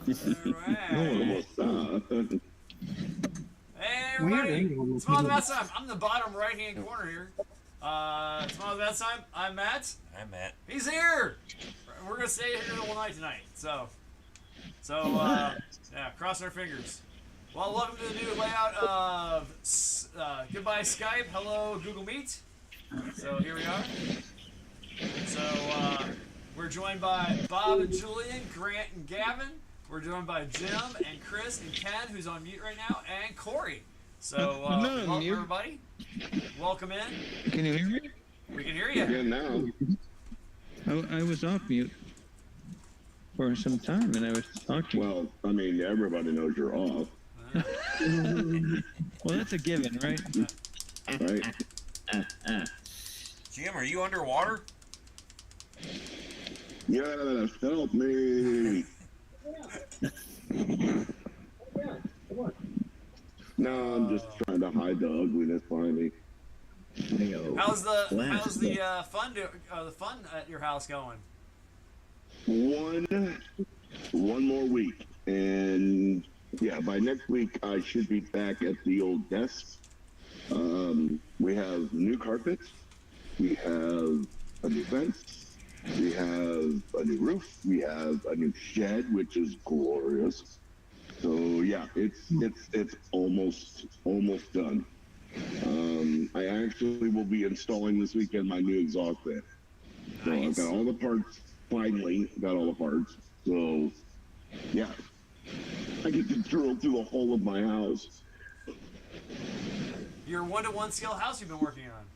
Alright. Hey everybody, Small Matts time. I'm the bottom right hand corner here. Small Matts time. I'm Matt. I'm Matt. He's here. We're gonna stay here all night tonight. So yeah, cross our fingers. Well, welcome to the new layout of goodbye Skype, hello Google Meet. So here we are. So we're joined by Bob and Julian, Grant and Gavin. We're joined by Jim and Chris and Ken, who's on mute right now, and Corey. So welcome everybody. Welcome in. Can you hear me? We can hear you. Again now. I was off mute for some time, and I was talking. Well, I mean, everybody knows you're off. Well, that's a given, right? Right? Jim, are you underwater? Yes, help me. No, I'm just trying to hide the ugliness behind me. How's the fun at your house going? One more week, and yeah, by next week I should be back at the old desk. We have new carpets, we have a new fence, we have a new roof, we have a new shed, which is glorious. So yeah, it's almost done. I actually will be installing this weekend my new exhaust fan. So Nice. I've got all the parts. Finally got all the parts. So yeah, I get to drill through the whole of my house. Your 1-to-1 scale house you've been working on.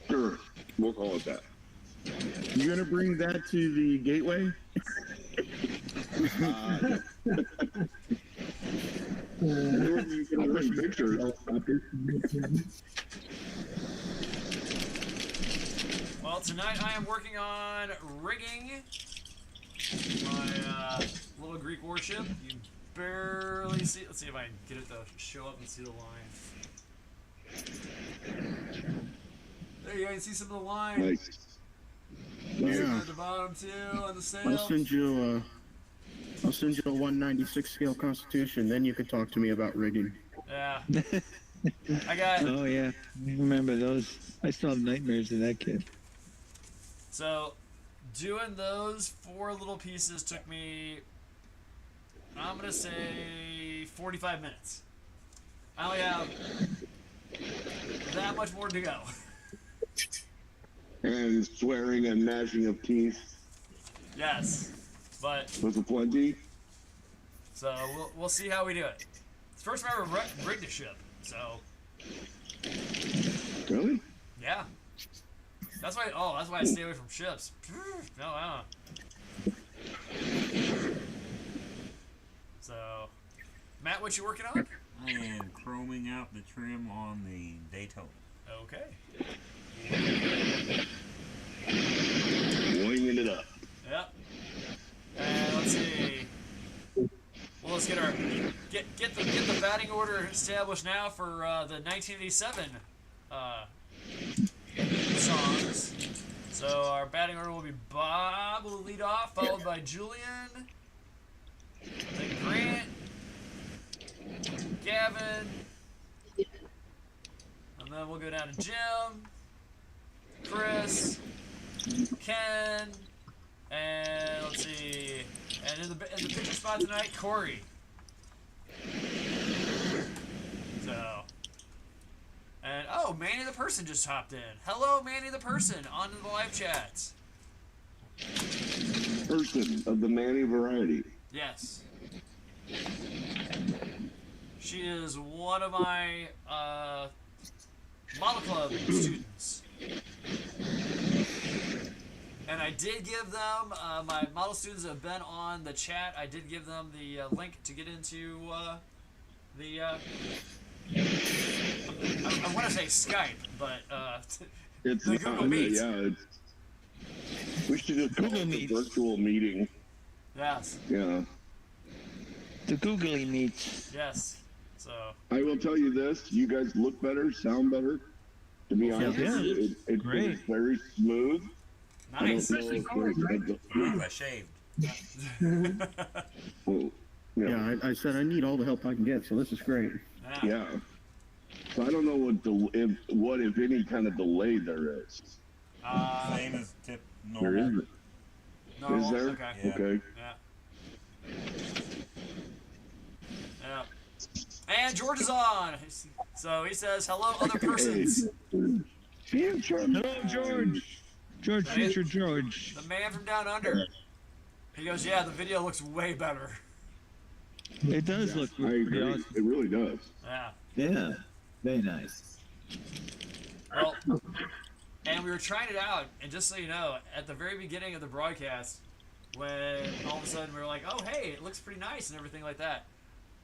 Sure, we'll call it that. You gonna bring that to the gateway? I'll bring pictures. Well, tonight I am working on rigging my little Greek warship. You can barely see. Let's see if I can get it to show up and see the line. There you go. You can see some of the line. Nice. Yeah. At the bottom too on the sail. I'll send you a 196 scale Constitution. Then you can talk to me about rigging. Yeah. I got. Oh yeah, I remember those. I still have nightmares of that kid. So, doing those 4 little pieces took me, I'm going to say, 45 minutes. I only have that much more to go. And swearing and gnashing of teeth. Yes, but, Was it plenty? so we'll see how we do it. It's the first time I ever rigged a ship, so, Really? yeah. That's why I stay away from ships. No, I don't know. So, Matt, what you working on? I am chroming out the trim on the Daytona. Okay. Winging it up. Yep. And let's see. Well, let's get the batting order established now for the 1987 songs. So our batting order will be Bob will lead off, followed by Julian, then Grant, Gavin, and then we'll go down to Jim, Chris, Ken, and let's see, and in the pitcher spot tonight, Corey. So. And oh, Manny the Person just hopped in. Hello, Manny the Person, on the live chats. Person of the Manny variety. Yes. She is one of my model club students. And I did give them, my model students have been on the chat, I did give them the link to get into the I want to say Skype, but It's the Google Meet. Yeah, we should just call it a virtual meeting. Yes. Yeah. The googly meets. Yes. So. I will tell you this: you guys look better, sound better. To be honest, yeah. it's Great. very smooth. Nice. I don't know if there's I shaved. Well, you know, Yeah, I said I need all the help I can get, so this is great. yeah. So I don't know what if any kind of delay there is. Same as tip There normal. is. Normal? Is there? Okay. Yeah. Okay. Yeah. Yeah. And George is on. So he says, hello, other persons. Future. Hello, George. George, future George. The man from down under. He goes, yeah, the video looks way better. It does look I pretty agree. awesome. It really does. Yeah. Yeah, very nice. Well, and we were trying it out, and just so you know, at the very beginning of the broadcast, when all of a sudden we were like, oh, hey, it looks pretty nice and everything like that,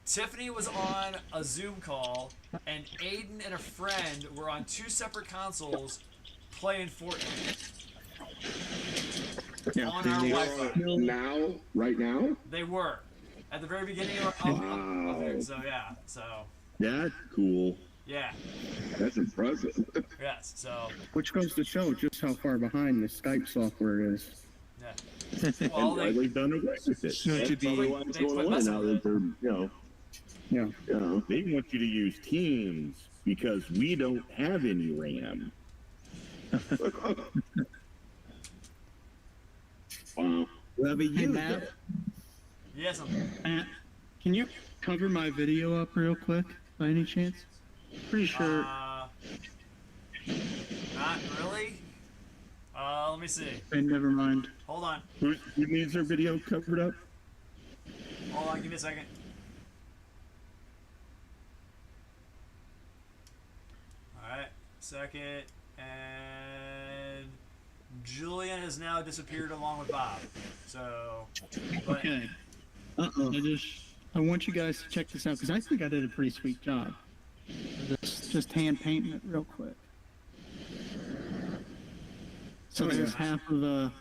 Tiffany was on a Zoom call, and Aiden and a friend were on 2 separate consoles playing Fortnite Yeah, on our Wi-Fi. Now, right now. They were. At the very beginning of Wow. so yeah, so, That's cool. yeah, That's impressive. yes, so, which goes to show just how far behind the Skype software is. yeah. Well, Why they, they've done away with it. So to That's be- probably why it's they going quit away messing now with that it. they're, Yeah. They want you to use Teams because we don't have any RAM. Wow. Whoever Hey, used Matt, it. yes, Matt, can you cover my video up real quick, by any chance? Pretty sure. Not really. Let me see. Hey, never mind. Hold on. Who needs their video covered up? Hold on. Give me a second. All right. Second. And Julian has now disappeared along with Bob. So. But, Okay. I want you guys to check this out because I think I did a pretty sweet job. Just hand painting it real quick. So there's half of a,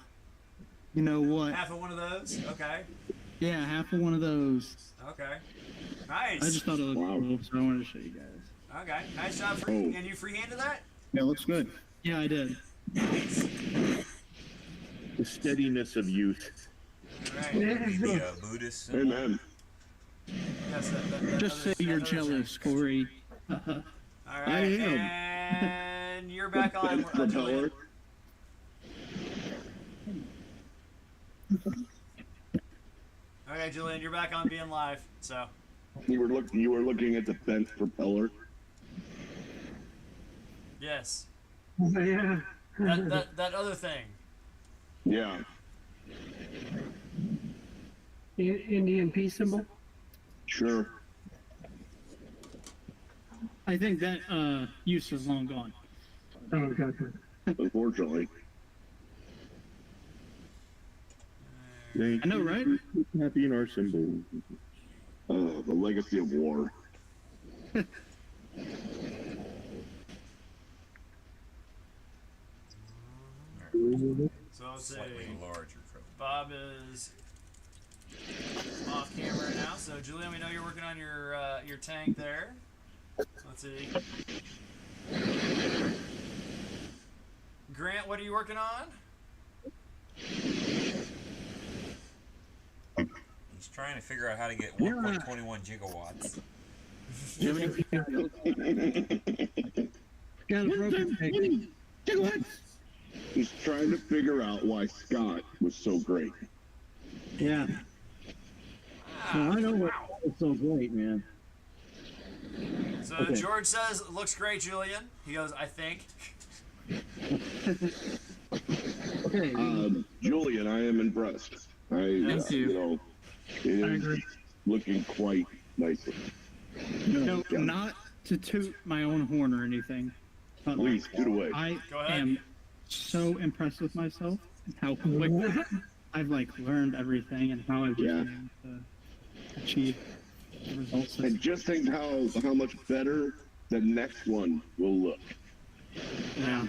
you know what? half of one of those. Okay. Yeah, half of one of those. Okay. Nice. I just thought it looked Wow. cool, so I wanted to show you guys. Okay. Nice job. Oh. And you freehanded that? Yeah, it looks good. Yeah, I did. Nice. The steadiness of youth. All right. The Buddhist symbol. Amen. Yes, that Just say other- you're that other jealous, Corey. All right, I am. and you're back on. Propeller. Okay, Julian, you're back on being live. So, You were looking at the bent propeller. yes, Yeah. that other thing. Yeah. Indian peace symbol. Sure. I think that use is long gone. Oh, gotcha. Unfortunately. Thank I know, you right? for Happy in our symbol. The legacy of war. So let's see. Slightly larger. Bob is off camera now. So, Julian, we know you're working on your tank there. Let's see. Grant, what are you working on? He's trying to figure out how to get 1.21 gigawatts. Got a broken tank. He's trying to figure out why Scott was so great. Yeah. Well, I know what was so great, man. So Okay. George says, looks great, Julian. He goes, I think. Okay. Julian, I am impressed. Thank you. You know, it I is agree. looking quite nicely. No, not to toot my own horn or anything, but like, Please, get away. I Go ahead. am so impressed with myself and how quick I've like learned everything and how I've just Yeah. been able to achieve the results. And just think how much better the next one will look. Yeah.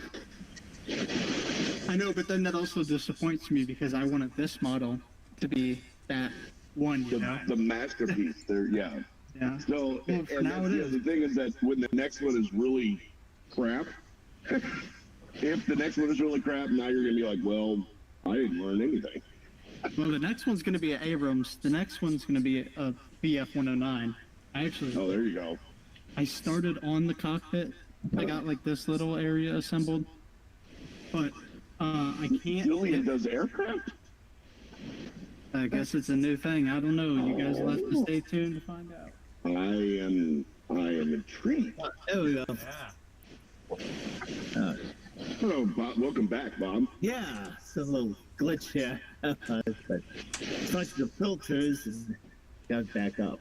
I know, but then that also disappoints me because I wanted this model to be that one, you know? The masterpiece. There, yeah. Yeah. So, Well, and now it is. the thing is that when the next one is really crap, if the next one is really crap, now you're gonna be like, well, I didn't learn anything. Well, the next one's going to be an Abrams. The next one's going to be a BF 109. I actually, Oh, there you go. I started on the cockpit. I got like this little area assembled, but I can't. Julian does aircraft? I guess it's a new thing. I don't know. You guys will have to stay tuned to find out. I am intrigued. There we go. Yeah. Hello, Bob. Welcome back, Bob. Yeah, it's a little glitch here. But touch the filters and got back up.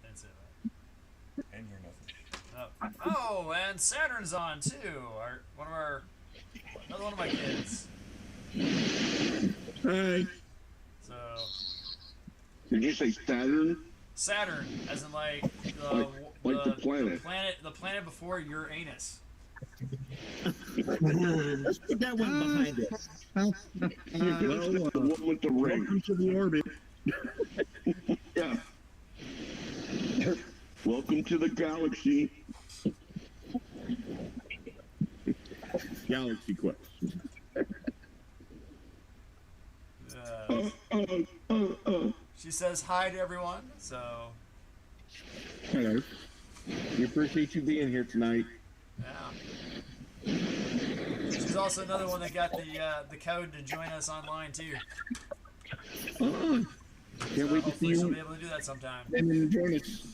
That's it. And hear nothing. Oh, and Saturn's on too. Another one of my kids. Hi. So Did you say Saturn? Saturn, as in like the planet. the planet before Uranus. Let's put that one behind us. The one with the ring. Welcome to the orbit. Yeah. Welcome to the galaxy. Galaxy Quest. She says hi to everyone. So Hello. We appreciate you being here tonight. yeah. She's also another one that got the code to join us online too. Oh, can't wait to see Hopefully she'll be you able to do that sometime. and join us.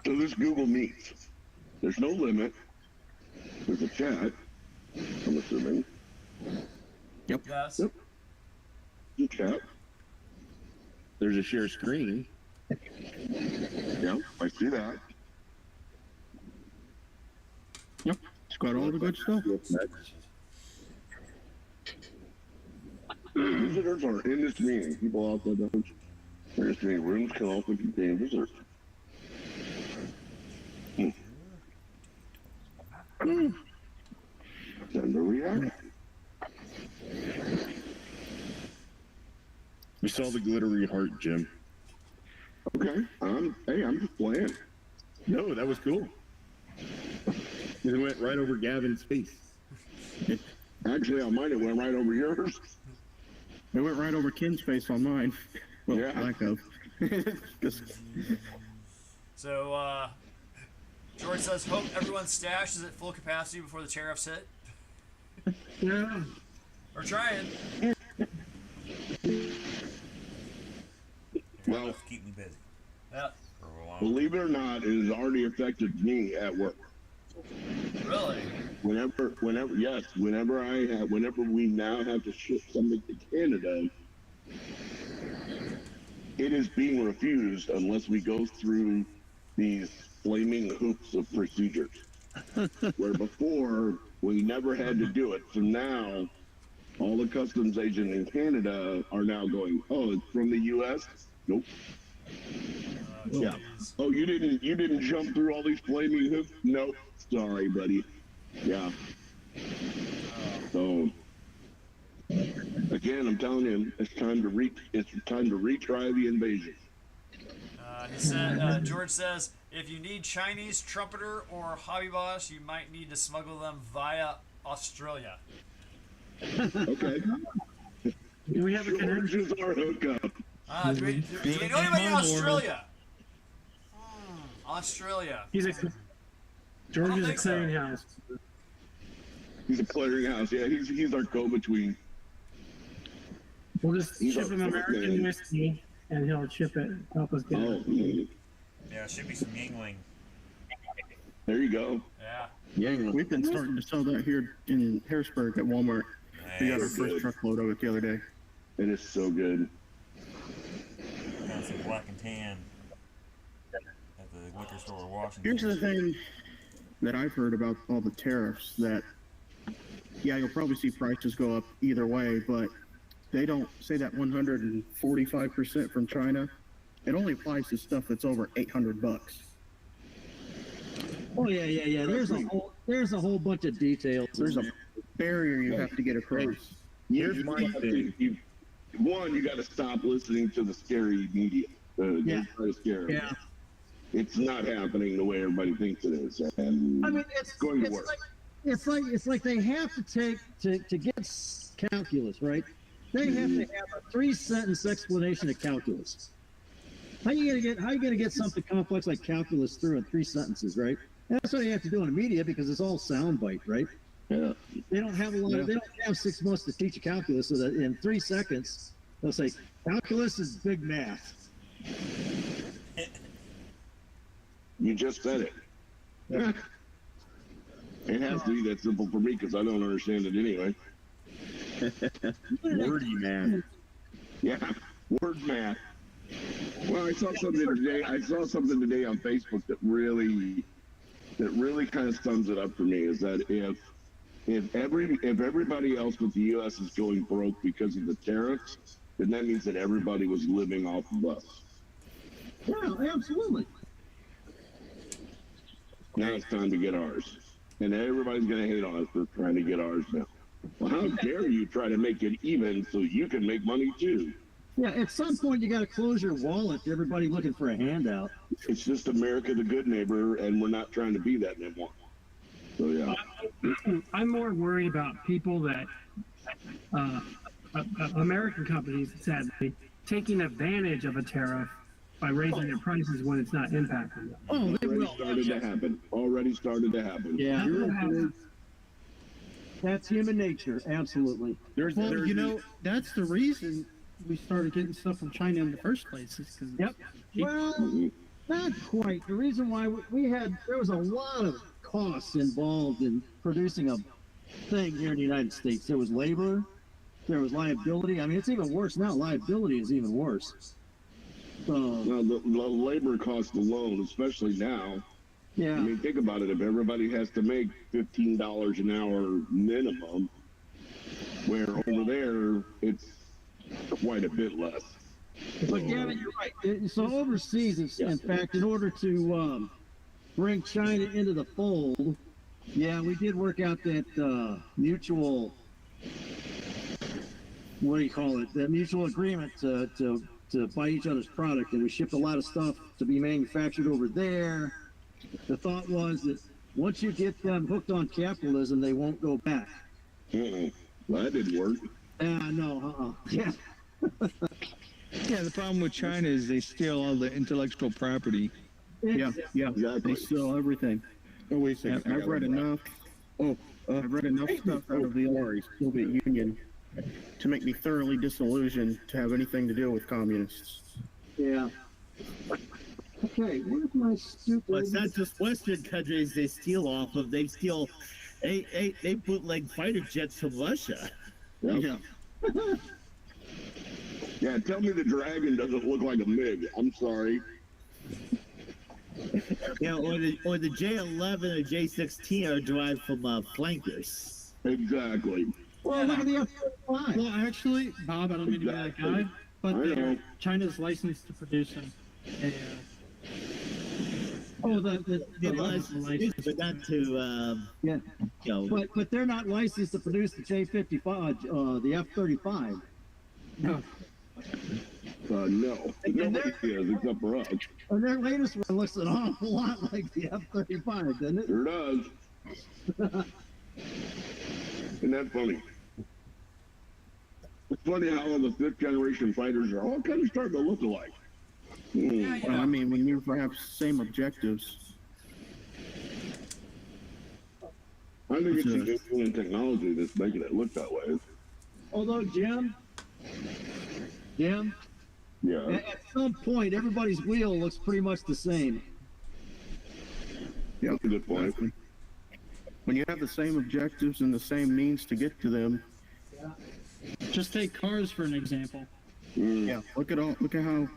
So this Google Meets. There's no limit. There's a chat. I'm assuming. Yes. Yep. The chat. There's a share screen. Yeah, I see that. Yep, it's got all the good stuff. Visitors are in this meeting. People outside the host. In this meeting, rooms can also contain visitors. Time to react. We saw the glittery heart, Jim. Okay. Hey, I'm just playing. No, that was cool. It went right over Gavin's face. Actually, on mine, it went right over yours. It went right over Ken's face on mine. Well, Yeah. lack of. So George says, hope everyone's stash is at full capacity before the tariffs hit. Yeah. We're trying. Well, Keep me busy. Yeah. For a while. believe it or not, it has already affected me at work. Really? Whenever we now have to ship something to Canada, it is being refused unless we go through these flaming hoops of procedures. Where before, we never had to do it. So now, all the customs agents in Canada are now going, oh, it's from the U.S.? Nope. Yeah. Jeez. Oh, you didn't jump through all these flaming hoops? Nope. Sorry, buddy. Yeah. So again, I'm telling you, it's time to retry the invasion. He said, George says, if you need Chinese trumpeter or hobby boss, you might need to smuggle them via Australia. Okay. Do we have a connection? George is our hookup. Do we know anybody in Australia? Australia. He's a George don't is a think so. clearinghouse. He's a clearinghouse. Yeah, he's our go-between. We'll just He's ship our him American fucking- whiskey, and he'll ship it. Help us get Oh, it. Yeah, it should be some Yingling. there you go. Yeah. We've been starting to sell that here in Harrisburg at Walmart. We got our Nice. first Good. truckload of it the other day. It is so good. Got some black and tan at the liquor store in Washington. Here's the thing that I've heard about all the tariffs that, yeah, you'll probably see prices go up either way, but they don't say that 145% from China. It only applies to stuff that's over $800. Oh yeah. There's a whole bunch of details. There's a barrier you have to get across. Here's my thing. You got to stop listening to the scary media. Yeah. Try to scare 'em. Yeah. it's not happening the way everybody thinks it is, and I mean, it's going to it's work. like it's like they have to take to get calculus, right? They have to have a 3-sentence explanation of calculus. How you gonna get something complex like calculus through in 3 sentences, right? And that's what they have to do in the media because it's all soundbite, right? Yeah. They don't have a lot. They don't have 6 months to teach a calculus, so that in 3 seconds they'll say calculus is big math. You just said it. Yeah. It has to be that simple for me because I don't understand it anyway. Wordy man. Yeah, word math. Well, I saw something today. I saw something today on Facebook that really kind of sums it up for me. Is that if everybody else but the U.S. is going broke because of the tariffs, then that means that everybody was living off of us. Yeah, absolutely. Now it's time to get ours, and everybody's going to hate on us for trying to get ours now. Well, how dare you try to make it even so you can make money too? Yeah, at some point you got to close your wallet to everybody looking for a handout. It's just America the good neighbor, and we're not trying to be that anymore. So yeah. I'm more worried about people that American companies, sadly, taking advantage of a tariff by raising their prices when it's not impacting them. Oh, they will. Already started to happen. Yeah, that's human nature. Absolutely. Well, you know, that's the reason we started getting stuff from China in the first place. Is because Yep. Well, not quite. The reason why there was a lot of costs involved in producing a thing here in the United States. There was labor, there was liability. I mean, it's even worse now. Liability is even worse. Well, the labor cost alone, especially now. Yeah. I mean, think about it. If everybody has to make $15 an hour minimum, where over there it's quite a bit less. But Gavin, you're right. So overseas, in fact, in order to bring China into the fold, yeah, we did work out that mutual, what do you call it? That mutual agreement to buy each other's product, and we shipped a lot of stuff to be manufactured over there. The thought was that once you get them hooked on capitalism, they won't go back. Well, that didn't work. No, yeah. Yeah, the problem with China is they steal all the intellectual property. yeah, Exactly. they steal everything. Oh wait a second, I've read enough. I've read enough stuff out of the Soviet Union to make me thoroughly disillusioned to have anything to do with communists. Yeah. Okay, where's my stupid... Well, it's not just Western countries they steal off of. They steal, they bootleg fighter jets from Russia. Yep. Yeah. Yeah, tell me the Dragon doesn't look like a MiG. I'm sorry. Yeah, or the J-11 or J-16 are derived from flankers. Exactly. Well, look at the F-35. Well, actually, Bob, I don't mean to be that guy, but I know. China's licensed to produce them. Oh, the license, but not to, yeah. you know. But they're not licensed to produce the J-55, the F-35. No. No. Nobody is except for us. And their latest one looks an awful lot like the F-35, doesn't it? Sure does. Isn't that funny? It's funny how all the 5th generation fighters are all kind of starting to look alike. Well, I mean, when you have same objectives. I think it's the influence technology that's making it look that way. Although, Jim, Yeah. at some point, everybody's wheel looks pretty much the same. Yeah, That's a good point. when you have the same objectives and the same means to get to them. Just take cars for an example. Yeah, look at how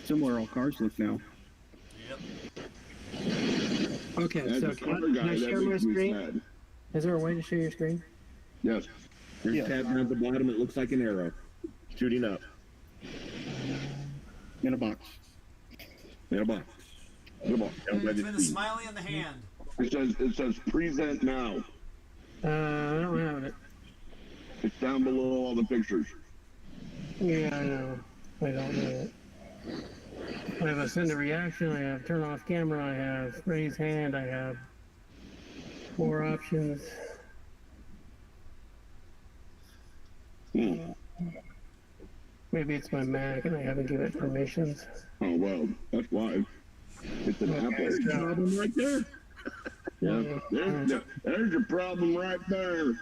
similar all cars look now. Okay, As so a car can guy, I that share my makes me screen? sad. Is there a way to share your screen? Yes. There's tab down at the bottom. It looks like an arrow shooting up. In a box. In a box. Come on. It's been the smiley in the hand. It says present now. I don't have it. It's down below all the pictures. Yeah, I know. I don't know it. I have a send a reaction, I have turn off camera, I have raise hand, I have more options. Maybe it's my Mac and I haven't given it permissions. Oh, well, that's why. It's an Apple problem right there. Yeah, there's your problem right there.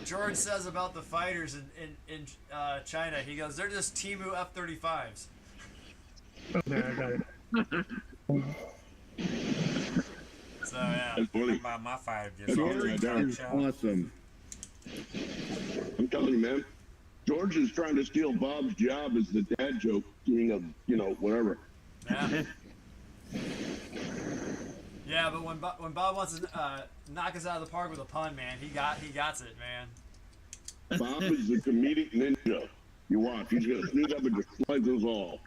George says about the fighters in China, he goes, they're just Temu F-35s. Okay, I got it. So, yeah. That's funny. By my fighter That's awesome. I'm telling you, man. George is trying to steal Bob's job as the dad joke king of, whatever. Yeah. Yeah, but when Bob wants to knock us out of the park with a pun, man, he got it, man. Bob is the comedic ninja. You watch, he's gonna sneak up and just slice us all.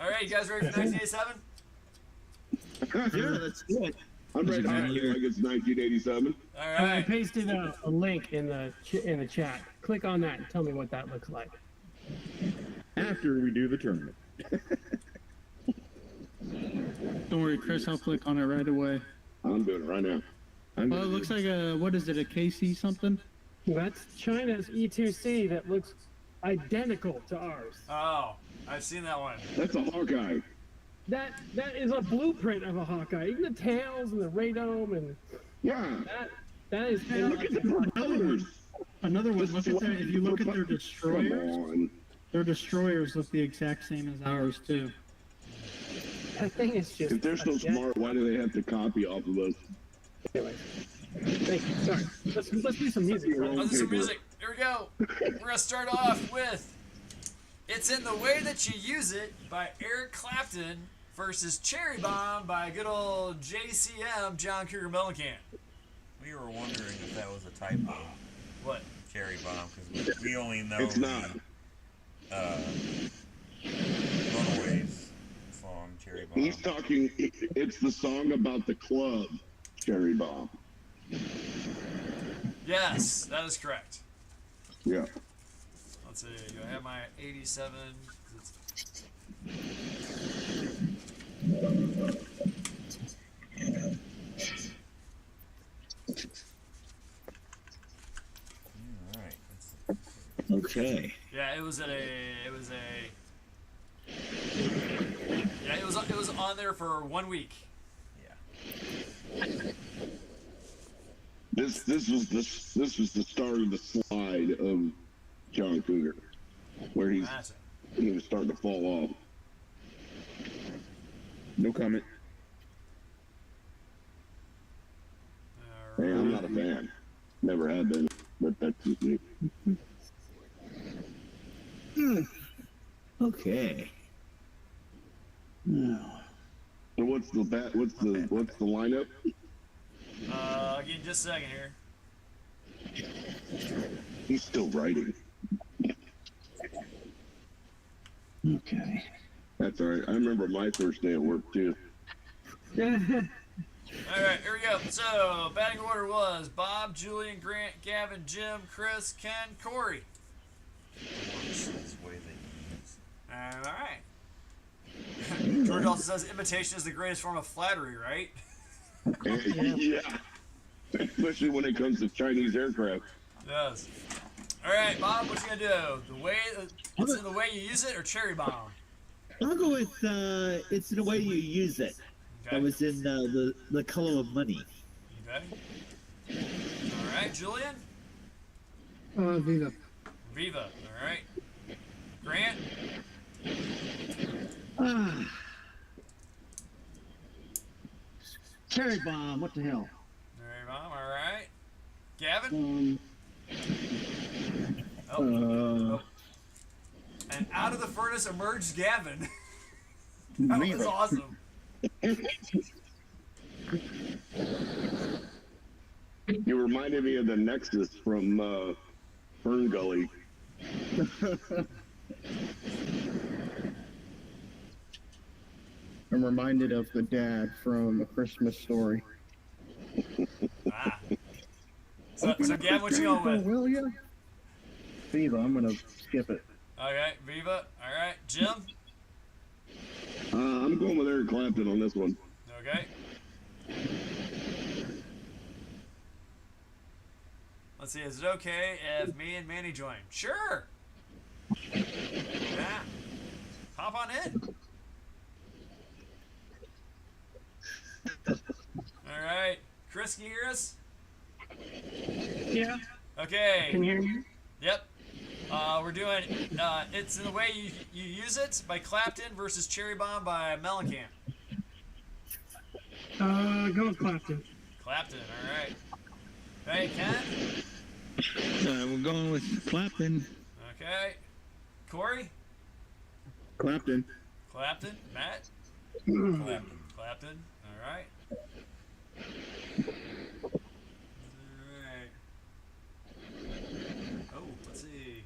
All right, you guys ready for 1987? Yeah, let's do it. I'm ready to act like it's 1987. All I right. pasted a link in the chat. Click on that and tell me what that looks like. After we do the tournament. Don't worry, Chris. I'll click on it right away. I'm doing it right now. Well, it looks like a, what is it, a KC something? That's China's E2C that looks identical to ours. Oh, I've seen that one. That's a Hawkeye. That is a blueprint of a Hawkeye. Even the tails and the radome and Yeah. that is. Hey, look at the propellers. Another one. Look at that. If you look at their Come destroyers, on. their destroyers look the exact same as ours too. That thing is just. If they're so smart, why do they have to copy off of us? Anyway, thank you. Sorry. Let's do some music. Let's do some music. Here we go. We're gonna start off with "It's in the Way That You Use It" by Eric Clapton versus "Cherry Bomb" by good old JCM John Cougar Mellencamp. We were wondering if that was a typo. What? Cherry Bomb, because we only know It's not. Runaways song, Cherry Bomb. He's talking, it's the song about the club, Cherry Bomb. Yes, that is correct. Yeah. Let's see. Do I have my 87? Alright. Okay. Yeah, it was on there for 1 week. Yeah. This was the start of the slide of John Cougar, where he was starting to fall off. No comment. Hey, I'm not a fan. Never have been, but that's just me. Okay. Now, So what's the lineup? Give me just a second here. He's still writing. okay. That's all right. I remember my first day at work too. All right, here we go. So, batting order was Bob, Julian, Grant, Gavin, Jim, Chris, Ken, Corey. All right. George also says imitation is the greatest form of flattery, right? Yeah. Especially when it comes to Chinese aircraft. Yes. All right, Bob, what you gonna do? It's in the way you use it, or Cherry Bomb? I'll go with it's the way you use it. Okay. That was in the color of money. Okay. All right, Julian. Viva. Viva. All right. Grant. Cherry bomb. What the hell? Cherry Bomb. All right. Gavin. Oh. And out of the furnace emerged Gavin. That was awesome. You reminded me of the Nexus from Fern Gully. I'm reminded of the dad from A Christmas Story. Ah. So Gavin, what you going with? Will ya? Viva. I'm gonna skip it. Okay, Viva. All right, Jim. I'm going with Eric Clapton on this one. Okay. Let's see. Is it okay if me and Manny join? Sure. Yeah. Hop on in. All right, Chris, can you hear us? Yeah. Okay. Can you hear me? Yep. We're doing It's in the Way You Use It by Clapton versus Cherry Bomb by Mellencamp. Go with Clapton. Clapton, all right. Hey, Ken? We're going with Clapton. Okay. Corey? Clapton. Clapton? Matt? Clapton. Clapton, all right. Oh, let's see.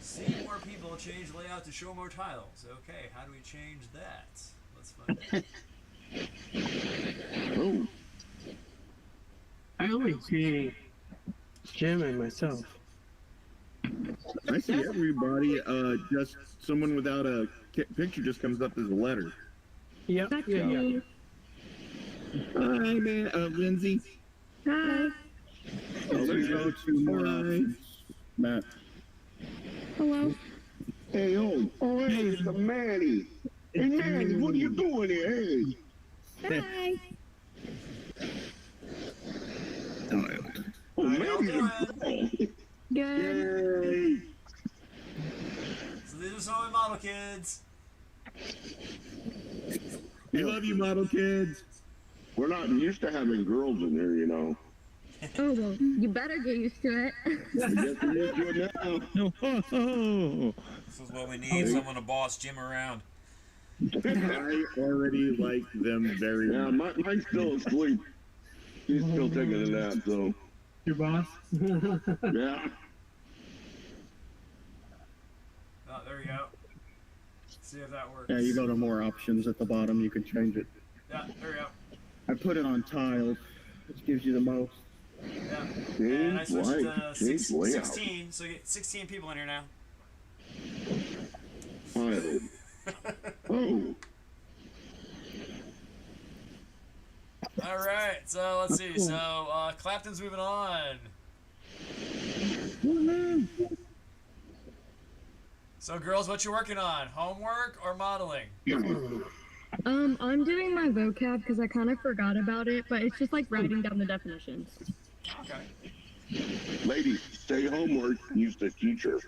See more people, change layout to show more titles. Okay, how do we change that? Let's find out. Oh, I only see Jim and myself. I see everybody. Just someone without a picture just comes up as a letter. Yep. Yeah. Hi, man. Lindsay. Hi. Let's go to more options. Matt. Hello. hey, hey, it's a Manny. Hey, Manny, what are you doing here? Hey. Hi. Oh, How Manny's y'all a girl. Good. Yay. So these are some of my model kids. We love you, model kids. We're not used to having girls in here, you know. Oh, well, you better get used to it. I guess we're used to it now. This is what we need, someone to boss Jim around. I already like them very Yeah, much. mine's still asleep. He's still taking a nap, so Your boss? yeah. Oh, there we go. See if that works. Yeah, you go to more options at the bottom. You can change it. Yeah, there we go. I put it on tiled, which gives you the most. Yeah. Change And I switched light, to change layout. 16, so you get 16 people in here now. Pilot. Oh, All right, so let's see. So Clapton's moving on. So girls, what you working on? Homework or modeling? I'm doing my vocab because I kind of forgot about it, but it's just like writing down the definitions. Okay. ladies, stay homework. Use the teacher.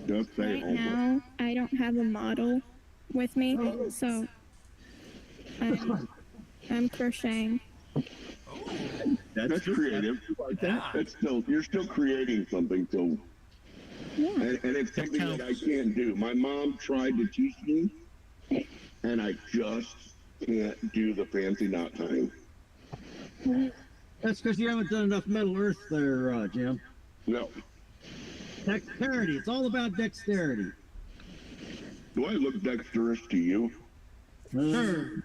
Just stay Right homework. now, I don't have a model with me, so I'm crocheting. That's creative. Yeah. You're still creating something. So, Yeah. and it's something that I can't do. My mom tried to teach me, and I just can't do the fancy knot tying. That's because you haven't done enough Metal Earth there, Jim. No. Dexterity. It's all about dexterity. Do I look dexterous to you? Sure.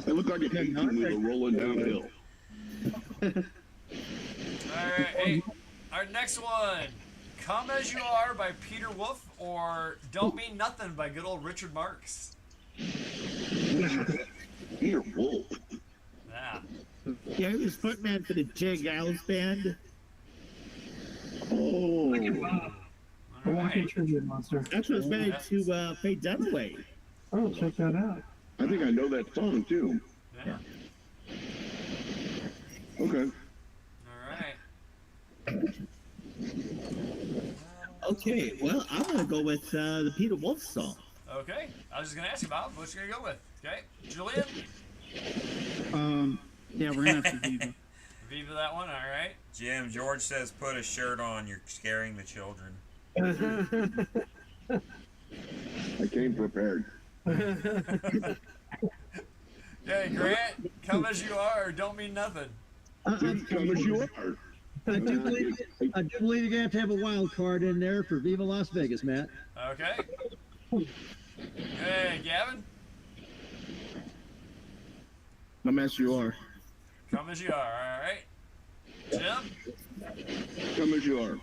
I look like an 18-wheeler rolling downhill. All right. Hey, our next one. Come As You Are by Peter Wolf or Don't Mean Nothing by good old Richard Marx. Peter Wolf. Yeah. Yeah, he was footman for the Jig Owls band. Oh. A walking tribute monster. That's what was married to Faye Dunaway. Oh, check that out. I think I know that song too. Yeah. Okay. All right. Okay, well, I'm gonna go with the Peter Wolf song. Okay. I was just gonna ask you about what you're gonna go with. Okay. Julian. Yeah, we're gonna have to Viva. Viva that one. All right. Jim, George says put a shirt on. You're scaring the children. I came prepared. Okay, Grant. Come As You Are or Don't Mean Nothing. Just come as you are. I do believe you're gonna have to have a wild card in there for Viva Las Vegas, Matt. Okay. Hey, Gavin. Come as you are. Come as you are. All right. Jim. Come as you are. All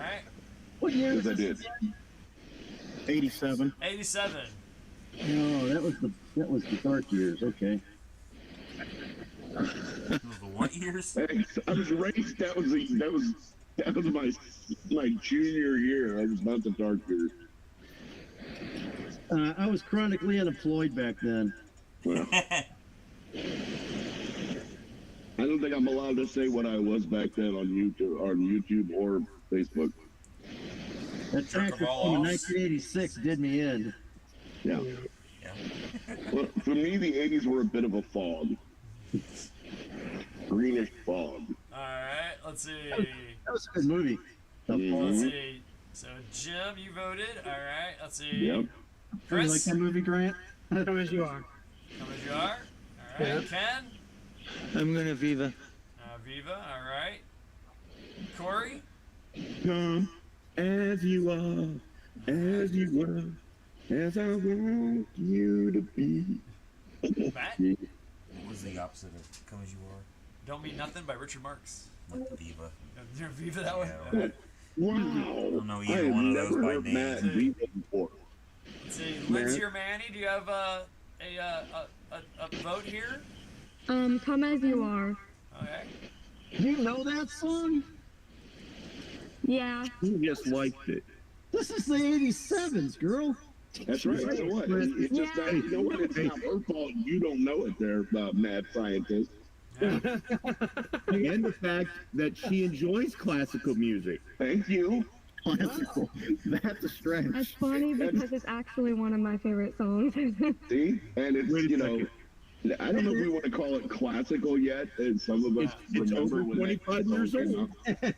right. What year Yes, is I this? did. 87. 87. No, that was the dark years. Okay. Those the what years? Hey, I was raised. That was my junior year. I was not the dark years. I was chronically unemployed back then. Well, I don't think I'm allowed to say what I was back then on YouTube or Facebook. That tractor in 1986 did me in. Yeah. Well, for me, the 80s were a bit of a fog. Greenish fog. Alright, let's see. That was a good movie. Let's see. So, Jim, you voted. Alright, let's see. Yep. Chris? You like that movie, Grant? Come as you are. Come as you are. Alright, Ken? I'm gonna Viva. Viva, alright. Corey? Come as you are, as you were, as I want you to be. Matt? What was the opposite of Come As You Are? Don't Mean Nothing by Richard Marx. Viva. You're Viva that way? Yeah, Wow. I don't know I either have one of never those by heard name. Matt Viva before. Let's see. Lindsay or Manny, do you have a vote here? Come as you are. Okay. You know that song? Yeah. He just liked it. This is the 87s, girl. That's right. You know what? It's just not, you know what? It's not her fault. You don't know it there, mad scientist. Yeah. And the fact that she enjoys classical music. Thank you. Classical. That's a stretch. That's funny because it's actually one of my favorite songs. See? And it's, Wait a you know, second. I don't know if we want to call it classical yet, and some of us It's remember over when 25 years old.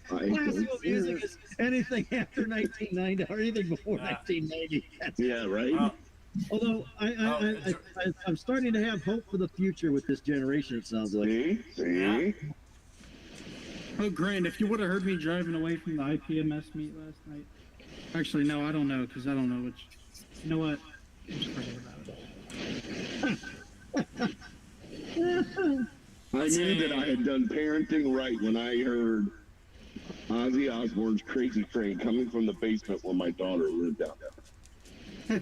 Classical music is anything after 1990 or anything before 1990. Yeah, right? Although I'm starting to have hope for the future with this generation, it sounds like. See? Oh, Grant, if you would have heard me driving away from the IPMS meet last night. Actually, no, I don't know, because I don't know which. You know what? Just forget about it. I knew that I had done parenting right when I heard Ozzy Osbourne's Crazy Train coming from the basement where my daughter lived out there.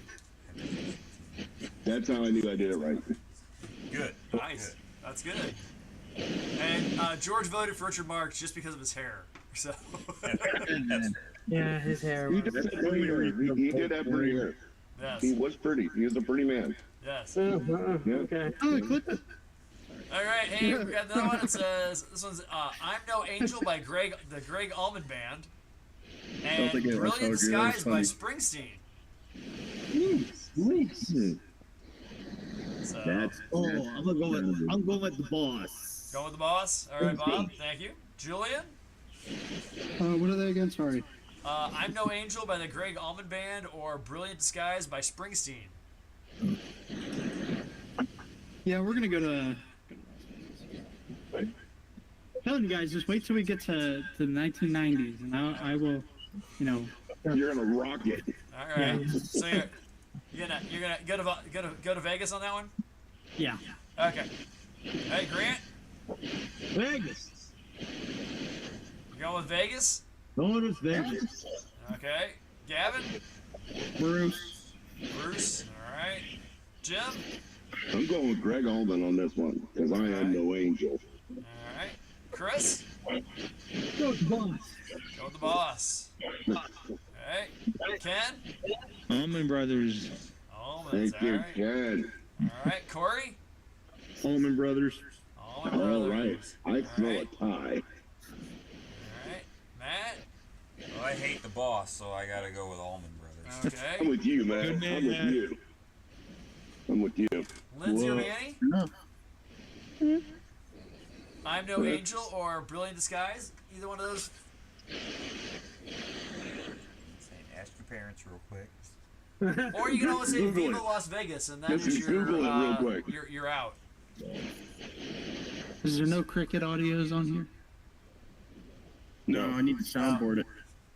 That's how I knew I did it right. Good. Nice. That's good. And George voted for Richard Marx just because of his hair. So. Yeah, his hair. He did have pretty hair. He did have pretty hair. Yes. He was pretty. He was a pretty man. Yes. Okay. All right, hey, we got another one. It says this one's "I'm No Angel" by the Greg Allman Band, and "Brilliant Skies" by Springsteen. Sweet. So, That's I'm going with the boss. go with the boss. All right, Bob. Thank you. Julian. What are they again? Sorry. "I'm No Angel" by the Greg Allman Band or "Brilliant Skies" by Springsteen. Yeah, we're gonna go to. Telling you guys, just wait till we get to the 1990s, and I will, you know. You're gonna rock it. All right. So you're gonna go to Vegas on that one? Yeah. Okay. Hey, Grant. Vegas. You going with Vegas? Going with Vegas. Okay. Gavin. Bruce. Bruce. All right. Jim. I'm going with Greg Allman on this one because I am no angel. All right. Chris. Go with the boss. Go with the boss. Okay. Ken. Allman Brothers. Almonds. Thank you, All right. Ken. All right. Corey. Allman Brothers. Allman All Brothers. right. I smell a tie. All right. Matt. Well, I hate the boss, so I gotta go with Allman Brothers. Okay. I'm with you, man. Good man, I'm with Matt. you. I'm with you. Lindsay or Whoa. Manny? Hmm? "I'm No Angel" or "Brilliant Disguise"? Either one of those? Ask your parents real quick. Or you can always say Google "Viva it. Las Vegas" and then Just Google it real quick. You're out. Is there no cricket audios on here? No, I need to soundboard it.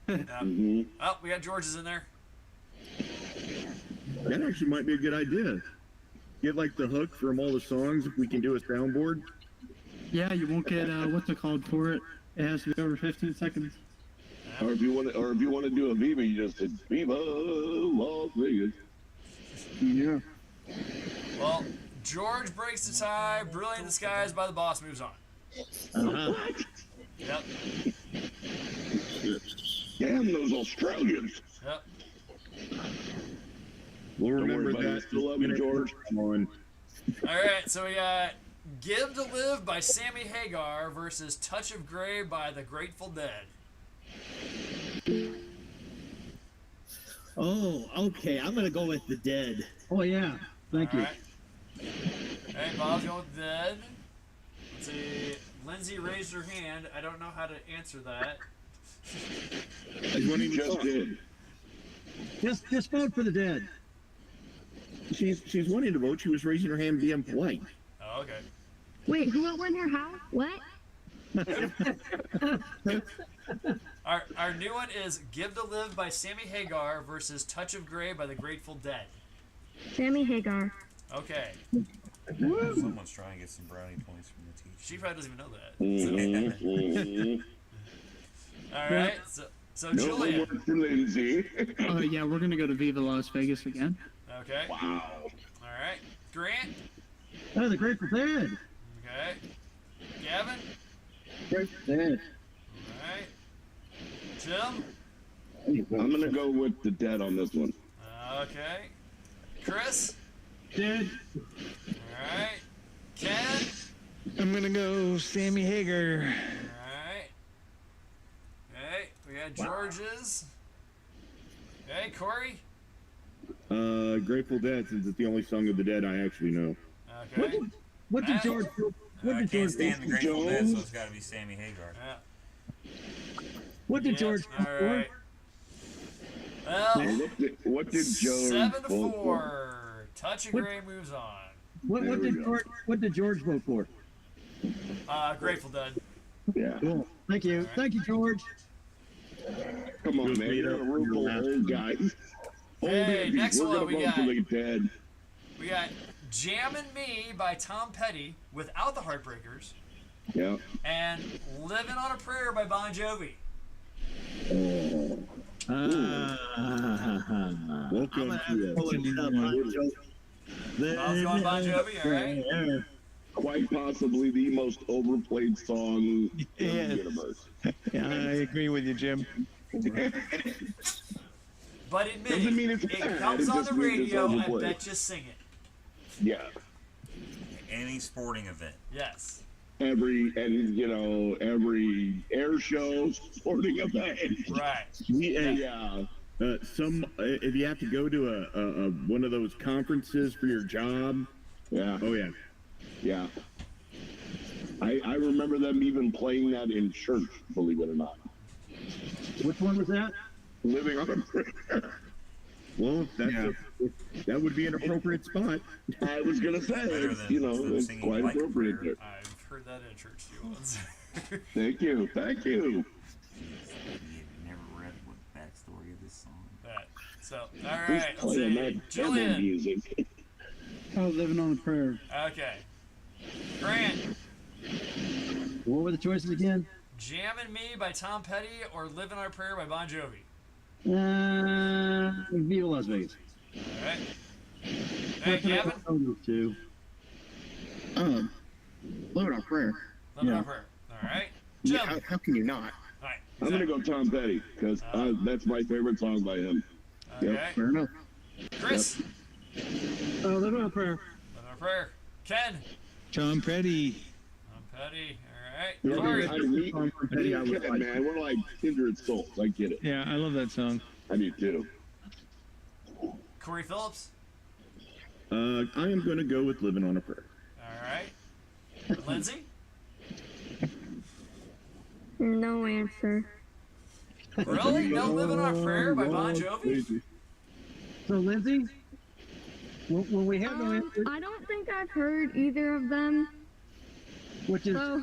Mm-hmm. Oh, we got George's in there. That actually might be a good idea. Get like the hook from all the songs if we can do a soundboard. Yeah, you won't get what's it called for it. It has to be over 15 seconds. Or if you want to do a Viva, you just said Viva Las Vegas. Yeah. Well, George breaks the tie. Brilliant Disguise by the Boss moves on. What? Yep. Damn those Australians. Yep. We'll remember about it. that. Still love you, George. Come on. All right, so we got Give to Live by Sammy Hagar versus Touch of Grey by the Grateful Dead. Oh, okay. I'm gonna go with the Dead. Oh yeah, thank you. All right, Bob's going with Dead. Let's see. Lindsay raised her hand. I don't know how to answer that. You just did. Just vote for the Dead. She's wanting to vote. She was raising her hand, being polite. Oh, okay. Wait, who went her house? What? Our new one is Give to Live by Sammy Hagar versus Touch of Grey by the Grateful Dead. Sammy Hagar. Okay. Someone's trying to get some brownie points from the teacher. She probably doesn't even know that. All right. So No Julian. work for Lindsay. Yeah, we're gonna go to Viva Las Vegas again. Okay. Wow. All right. Grant. Oh, the Grateful Dead. Okay. Gavin. Grateful Dead. All right. Jim. I'm gonna go with the Dead on this one. Okay. Chris. Dead. All right. Ken. I'm gonna go Sammy Hagar. All right. Okay. We got George's. Okay. Corey. Grateful Dead, since it's the only song of the Dead I actually know. Okay. What did Matt? George? What I did can't George? stand the Grateful Dead, so it's got to be Sammy Hagar. Yeah. What did Yes, George? all right. Well, What did Joe 7-4. Touch of Grey moves on. What did George vote for? Grateful Dead. Yeah. Cool. Thank you. right. Thank you, George. Come on, man. You're a room full of old guys. Old Hey, hippies. next We're one gonna we vote got. for the Dead. We got Jammin' Me by Tom Petty without the Heartbreakers, Yeah. and Living on a Prayer by Bon Jovi. Welcome to Bob's going Bon Jovi, all right? Quite possibly the most overplayed song in the Yes. universe. Yeah, I agree with you, Jim. But admit Doesn't mean it's it bad, comes it on just the means it's radio, I overplayed. bet you sing it. Yeah. Any sporting event. Yes. Every air show, sporting event. Right. Yeah. if you have to go to a one of those conferences for your job. Yeah. Oh yeah. Yeah. I remember them even playing that in church, believe it or not. Which one was that? Living on a Prayer. Well, that would be an appropriate spot. I was gonna say, it's singing quite like appropriate prayer. there. I've heard that in a church too once. Thank you. You never read what the backstory of this song. Right. So, all right, let's Playing see. that devil Julian. music. Oh, Living on a Prayer. Okay. Grant. What were the choices again? Jammin' Me by Tom Petty or Living on a Prayer by Bon Jovi. Viva Las Vegas. All right. Hey, Gavin. Two. Load on prayer. Living on a Prayer. All right. Jim. Yeah, how can you not? All right. I'm gonna go Tom Petty because that's my favorite song by him. Okay. Fair enough. Chris. Living on a Prayer. Living on a Prayer. Ken. Tom Petty. Tom Petty. All right. Yeah, Corey. me and Ken, man, we're like kindred souls. I get it. Yeah, I love that song. I do too. Corey Phillips. I am going to go with Living on a Prayer. All right. Lindsay. No answer. Really? No Living on a Prayer by Bon Jovi? So, Lindsay, when we have no answer, I don't think I've heard either of them. which is So,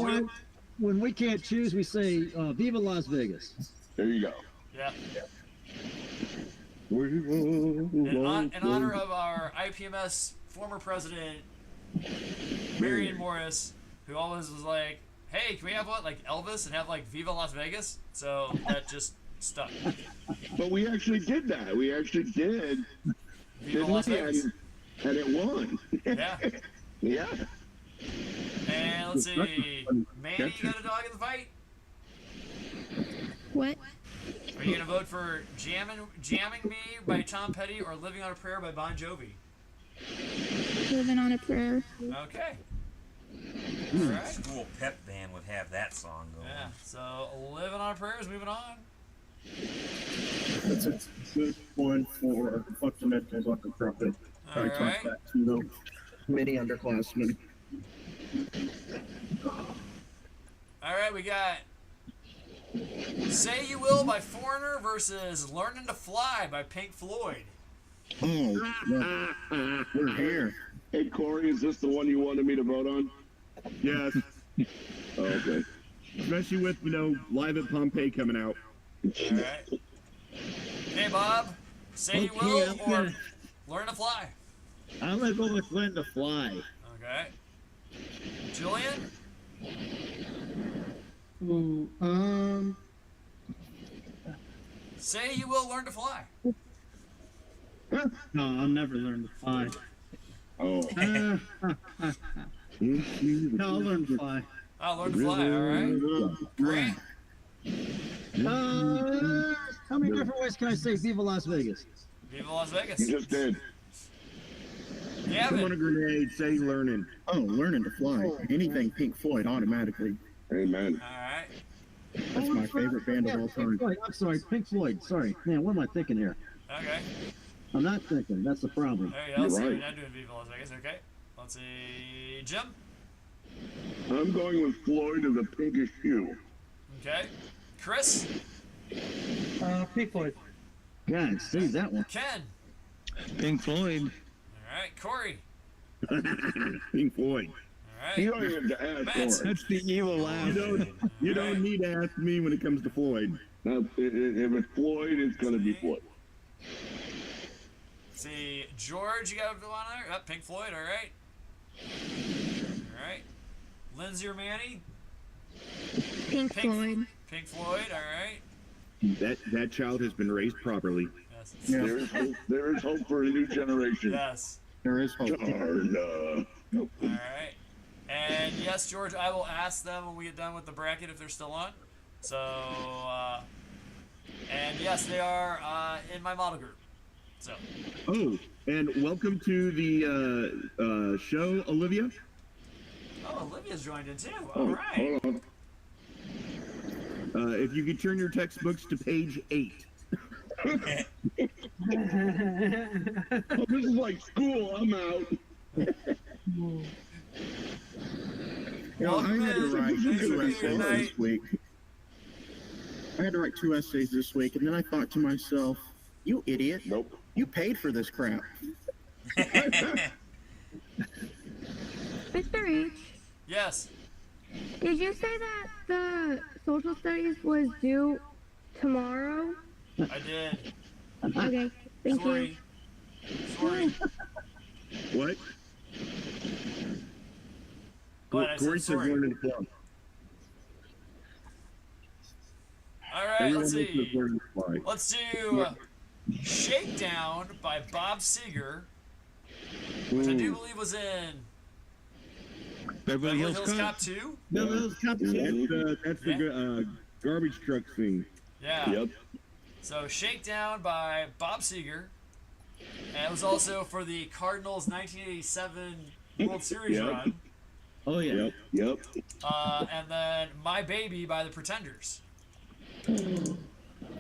why when we can't choose, we say Viva Las Vegas. There you go. Yeah. In honor of our IPMS former president, Marion Morris, who always was like, hey, can we have what, like Elvis and have like Viva Las Vegas? So that just stuck. But we actually did that. We actually did. Viva Las Vegas. And it won. Yeah. Yeah. And let's see. Manny, you got a dog in the fight? What? Are you going to vote for Jamming Me by Tom Petty or Living on a Prayer by Bon Jovi? Living on a Prayer. Okay. All right. School pep band would have that song going. Yeah, so Living on a Prayer is moving on. That's a good one for fundamental bucket trumpet. I All taught right. that to many underclassmen. All right, we got Say You Will by Foreigner versus Learning to Fly by Pink Floyd. Oh, we're here. Hey, Corey, is this the one you wanted me to vote on? Yes. Oh, okay. Especially with, Live at Pompeii coming out. All right. Hey, Bob. Say You Okay, Will I'm or gonna- Learn to Fly. I'm gonna go with Learn to Fly. Okay. Julian? Ooh, Say You Will Learn to Fly. no, I'll never learn to fly. Oh. No, I'll learn to fly. Oh, Learn to Fly, all right. Grant? How many different ways can I say Viva Las Vegas? Viva Las Vegas. You just did. Come on, a Gavin? grenade, say learning. Oh, learning to fly. Anything Pink Floyd automatically. Amen. All right. That's my favorite band of all Pink time. Floyd. I'm sorry, Pink Floyd. Sorry. Man, what am I thinking here? Okay. I'm not thinking. That's the problem. There you go. You're So right. you're not doing Viva Las Vegas. Okay. Let's see. Jim? I'm going with Floyd of the Pinkish Hue. Okay. Chris? Pink Floyd. God, see that one. Ken? Pink Floyd. All right. Corey? Pink Floyd. All You right. don't even have to ask Matt. for it. That's the evil laugh. You don't need to ask me when it comes to Floyd. Now, if it's Floyd, it's going to be Floyd. See, George, you got one there? Oh, Pink Floyd, all right. All right. Lindsay or Manny? Pink Floyd. Pink Floyd, all right. That child has been raised properly. Yes. There is hope for a new generation. Yes. There is hope. Darn. All right. And yes, George, I will ask them when we get done with the bracket if they're still on. So, and yes, they are in my model group. So, Oh, and welcome to the show, Olivia. oh, Olivia's joined in too. All right. Hold on. If you could turn your textbooks to page 8. Oh, this is like school. I'm out. Welcome I had to in. write Thanks for two being here essays tonight. this week. I had to write 2 essays this week, and then I thought to myself, you idiot. Nope. You paid for this crap. Mr. H, Yes. did you say that the social studies was due tomorrow? I did. Okay, thank you. Sorry. Sorry. What? What? I Corey said says sorry. learning to fly. All right, Everyone let's says see. learning to fly. Let's do Shakedown by Bob Seger, which I do believe was in Beverly Beverly Hills Hills Cop. Cop 2. No, those cups. That's the garbage truck scene. Yeah. Yep. So Shakedown by Bob Seger. And it was also for the Cardinals' 1987 World Series Yep. run. Oh yeah. Yep. And then My Baby by the Pretenders.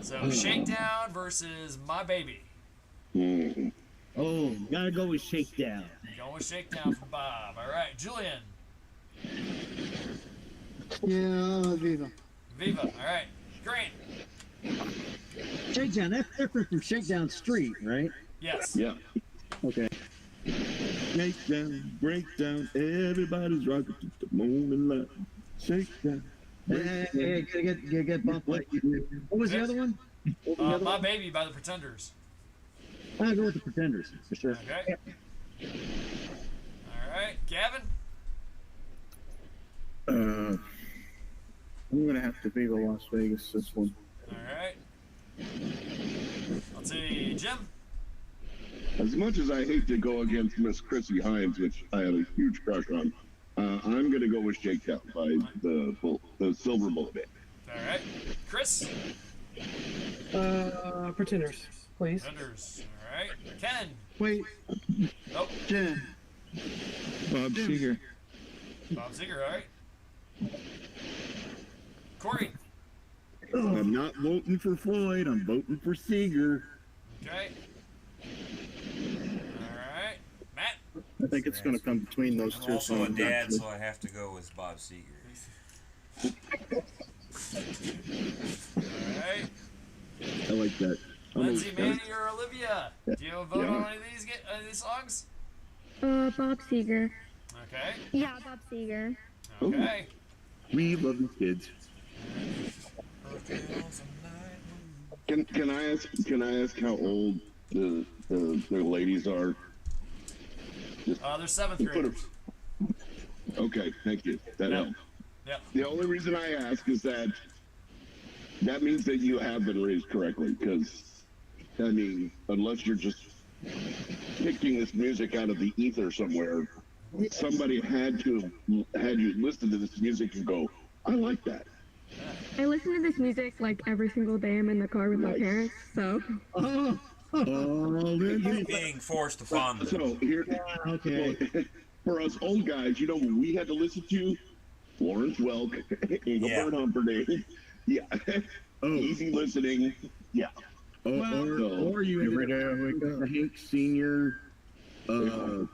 So Shakedown versus My Baby. Mm. Oh, gotta go with Shakedown. Going with Shakedown for Bob. All right, Julian. Yeah, Viva. Viva. All right. Grant. Shakedown, that's different from Shakedown Street, right? Yes. Yeah. Okay. Shake down, break down, everybody's rocking to the moon and light. Shake down. Hey, get bumped like you did. What was the other one? What was the other My one? Baby by the Pretenders. I'll go with the Pretenders, for sure. Okay. All right, Gavin. I'm gonna have to be the Las Vegas this one. All right. Let's see, Jim. As much as I hate to go against Miss Chrissy Hines, which I have a huge crush on, I'm going to go with Shakedown by the Silver Bullet Band. All right. Chris. Pretenders, please. Pretenders. All right. Ken. Wait. Oh. Jen. Bob Seger. Bob Seger. All right. Corey. I'm not voting for Floyd. I'm voting for Seeger. Okay. All right. Matt. I think it's going to come between those I'm two. also a songs, dad, actually. so I have to go with Bob Seger. All right. I like that. Lindsay, Manny, or Olivia. Do you have a vote on any of these songs? Bob Seger. Okay. Yeah, Bob Seger. Okay. We love you kids. Can I ask how old the ladies are? They're seventh graders. Okay, thank you. That helped. Yep. The only reason I ask is that means that you have been raised correctly. Because, I mean, unless you're just picking this music out of the ether somewhere, somebody had you listen to this music and go, I like that. I listen to this music like every single day. I'm in the car with my parents, so. He's being forced to fond them. So here, okay. For us old guys, you know what we had to listen to? Florence Welk, Engelbert Humperdinck. Yeah. Easy listening. Yeah. Or you ended up with Hank Sr. God,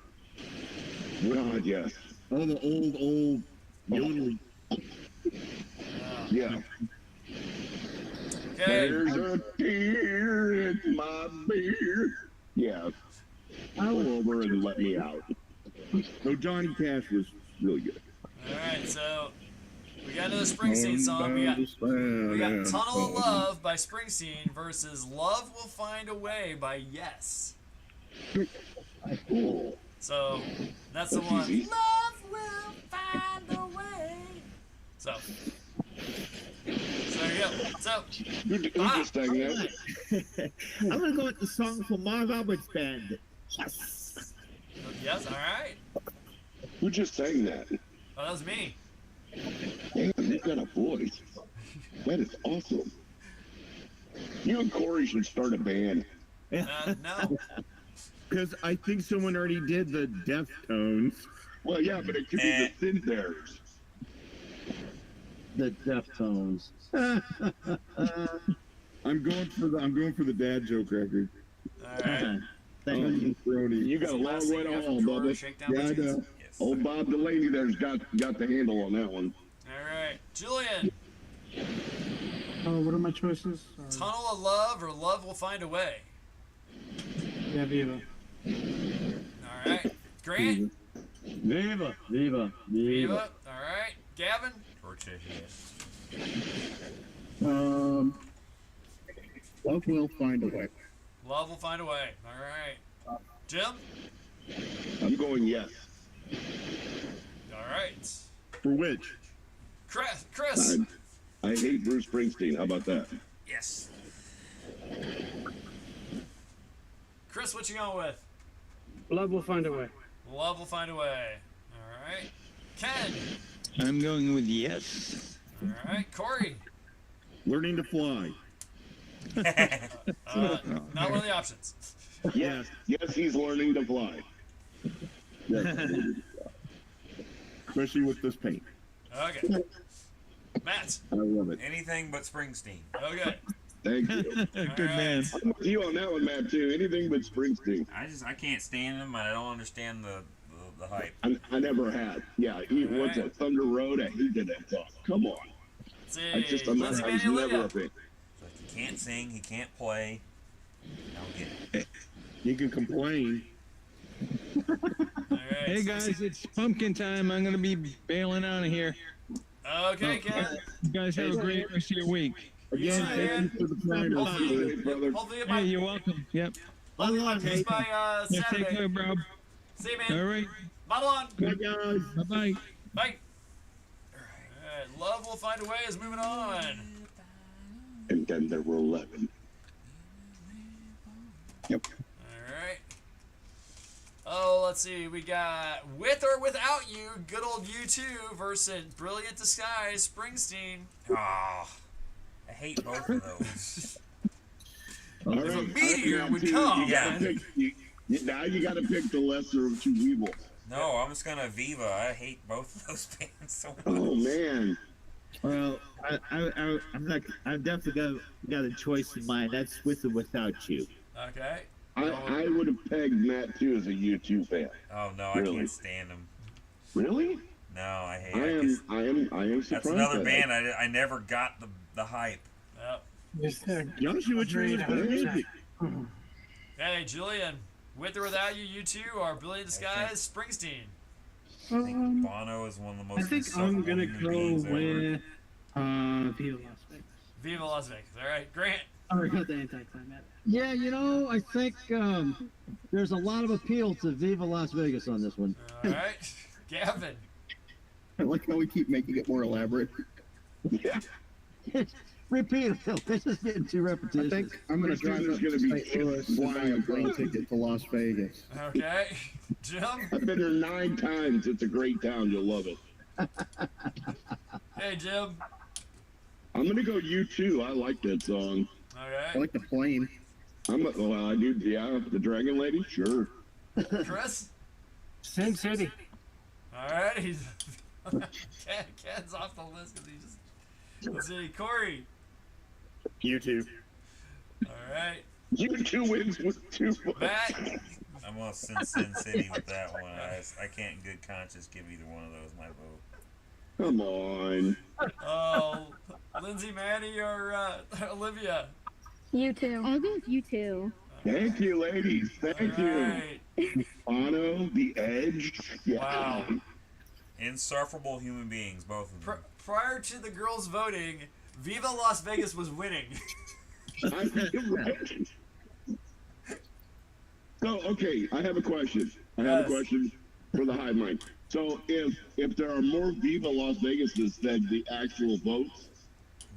yes. All the old yodeling. Yeah. Okay. There's a tear in my beer. Yeah. Pull over and let me out. No, Johnny Cash was really good. All right, so we got another Springsteen song. We got Tunnel of Love by Springsteen versus Love Will Find a Way by Yes. So that's the one. Love will find a way. So there you go. So Who just sang that? I'm gonna go with the song from Marv Albert's band. Yes. Yes, all right. Who just sang that? Oh, that was me. Damn, you got a voice. That is awesome. You and Corey should start a band. No. Because I think someone already did the Deftones. Well, yeah, but it could be the Synthers. The Deftones. I'm going for the dad joke record. All right. You got a long way to haul, Bubba. Yeah, I know. Yes. Old Bob Delaney there's got the handle on that one. All right, Julian. Oh, what are my choices? Tunnel of Love or Love Will Find a Way. Yeah, Viva. All right, Grant. Viva. Viva. All right, Gavin. Love will find a way. Love Will Find a Way. All right, Jim. I'm going yes. All right, For which? Chris. I hate Bruce Springsteen. How about that? Yes. Chris, what you going with? Love will find a way. Love Will Find a Way. All right, Ken. I'm going with yes. All right, Corey. Learning to fly. Not one of the options. Yes, he's learning to fly. Especially with this paint. Okay. Matt. I love it. Anything but Springsteen. Okay. Thank you. Good man. I'm with you on that one, Matt, too. Anything but Springsteen. I can't stand him, and I don't understand the hype. I never had. Yeah, what's that? Thunder Road? I hated that song. Come on. See, I was never a fan. So he can't sing, he can't play. I don't get it. You can complain. All right. Hey guys, it's pumpkin time. I'm gonna be bailing out of here. Okay, Ken. You guys have a great rest of your week. Again, thank you for the primer. Hopefully Hey, you're welcome. Yep. Hopefully my piece by Yeah, Saturday. take care, bro. See you, man. All right. Bottle on. Bye, guys. Bye bye. Bye. Alright, Love Will Find a Way is moving on. And then there were 11. Yep. Alright. Oh, let's see. We got With or Without You, good old U2 versus Brilliant Disguise, Springsteen. Ah, I hate both of those. All If a right, meteor would you come. gotta pick, now you got to pick the lesser of two evils. No, I'm just gonna Viva. I hate both of those bands so much. Oh man. Well, I've definitely got a choice in mind. That's With or Without You. Okay. I would have pegged Matt too as a U2 fan. Oh no, Really? I can't stand them. Really? No, I hate. I am surprised. That's another by band that. I never got the hype. Yep. Joshua Tree is good. Hey, Julian. With or Without You, U2 or Brilliant Disguise, Springsteen. I think Bono is one of the most. I think I'm insufferable gonna human go beings ever. with Viva Las Vegas. Viva Las Vegas. All right, Grant. I already got the anticlimax. Yeah, you know, I think there's a lot of appeal to Viva Las Vegas on this one. All right, Gavin. I like how we keep making it more elaborate. Yeah. Repeat it, Phil. This is getting too I repetitious. think I'm going to drive There's up gonna to be St. Louis and buy flying a plane across. ticket to Las Vegas. Okay, Jim. I've been there 9 times. It's a great town. You'll love it. Hey, Jim. I'm gonna go U2. I like that song. I Okay, like the plane. Well, I do. Yeah, the Dragon Lady. Sure. Chris. Sin City. All right, he's Ken's off the list because he just. Let's see, Corey. U2. All right, U2 wins with 2 votes. Matt. I'm gonna Sin City with that one. I can't in good conscience give either one of those my vote. Come on. Oh, Lindsay, Manny, or Olivia. You too. I'll go with you too. Thank you, ladies. Thank All you. right. Bono, The Edge. Yeah. Wow. Insufferable human beings, both of them. Prior to the girls voting, Viva Las Vegas was winning. Right. So, okay, I have a question. I have a question for the hive mind. So, if there are more Viva Las Vegases than the actual votes,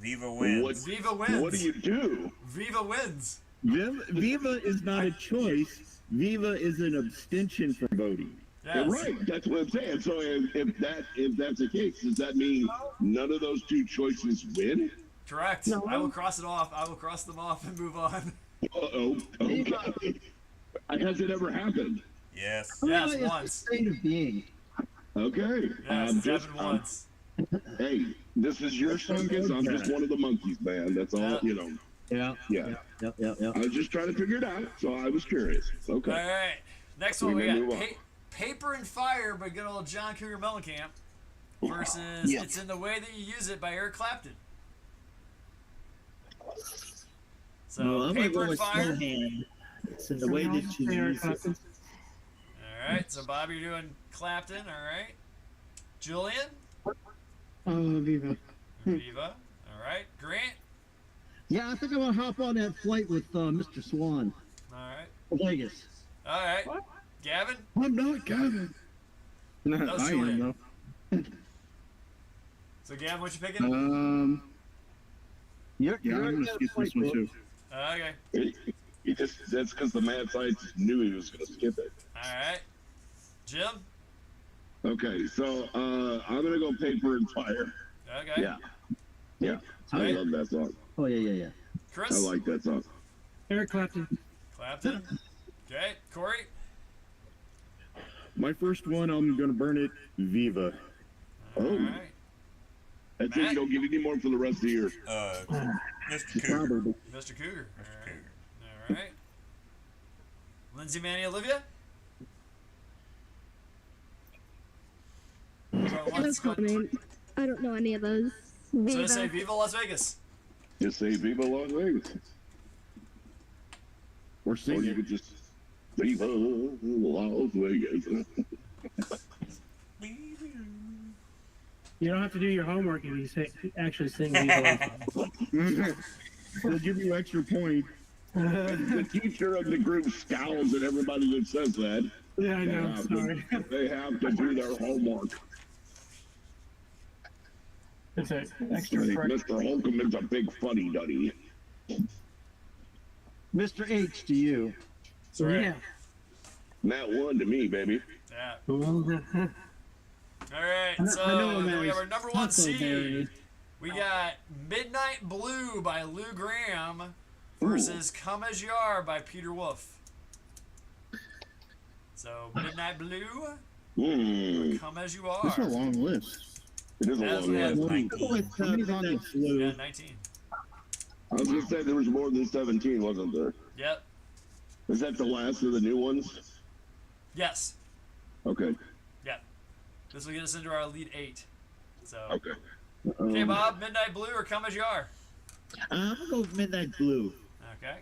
Viva wins. Viva wins. what do you do? Viva wins. Viva is not a choice. Viva is an abstention from voting. Yes. Right, that's what I'm saying. So, if that's the case, does that mean none of those two choices win? Correct. No. I will cross it off. I will cross them off and move on. Uh-oh. Okay. Has it ever happened? Yes. Yes, Viva is once. the state of being. Okay. Yes, it's happened once. Hey, this is your circus. I'm just one of the monkeys, man. That's all, Yeah. you know. Yeah. Yeah. Yeah. I was just trying to figure it out, so I was curious. Okay. All right. Next We one, we may got move on. Paper and Fire by good old John Cougar Mellencamp versus Yeah. It's in the Way That You Use It by Eric Clapton. So, Well, I'm gonna Paper go and with Fire. Snowhand. It's in the way that you use it. All right. So, Bob, you're doing Clapton. All right. Julian? Viva. Viva. All right. Grant? Yeah, I think I'm gonna hop on that flight with Mr. Swan. All right. Vegas. All right. Gavin? I'm not Gavin. No, That was I Julian. am though. So, Gavin, what you picking? You're Yeah, I'm gonna skip this one too. Okay. That's because the mad scientist knew he was going to skip it. All right. Jim? Okay, so I'm going to go Paper and Fire. Okay. Yeah. I love that song. Oh yeah. Chris? I like that song. Eric Clapton. Clapton? Okay. Corey? My first one, I'm gonna burn it. Viva. All Oh. right. That's it. Matt? You don't get any more for the rest of the year. Mr. Cougar. Mr. Cougar. Mr. Cougar. All right. Lindsay, Manny, Olivia? So, No let's go. comment. I don't know any of those. So Viva. to say Viva Las Vegas. Just say Viva Las Vegas. Or Or sing you it. could just Viva Las Vegas. You don't have to do your homework if you actually sing Viva Las Vegas. They'll give you extra point. The teacher of the group scowls at everybody that says that. Yeah, I know. Sorry. They have to do their homework. It's an extra fresh. Mr. Holcomb is a big fuddy duddy. Mr. H to you. Right. Yeah. Matt won to me, baby. Yeah. Well, All right, I so know, then man, we have our it's number 1 Huckleberry. seed. We got Midnight Blue by Lou Graham versus Come As You Are by Peter Wolf. So Midnight Blue, or Come As You Are. That's a long list. It is a That's long what it one. is. With Midnight Yeah, Blue. 19. I was gonna say there was more than 17, wasn't there? Yep. Is that the last of the new ones? Yes. Okay. Yep. This will get us into our Elite 8. So. Okay. Okay, Bob, Midnight Blue or Come As You Are? I'm gonna go with Midnight Blue. Okay.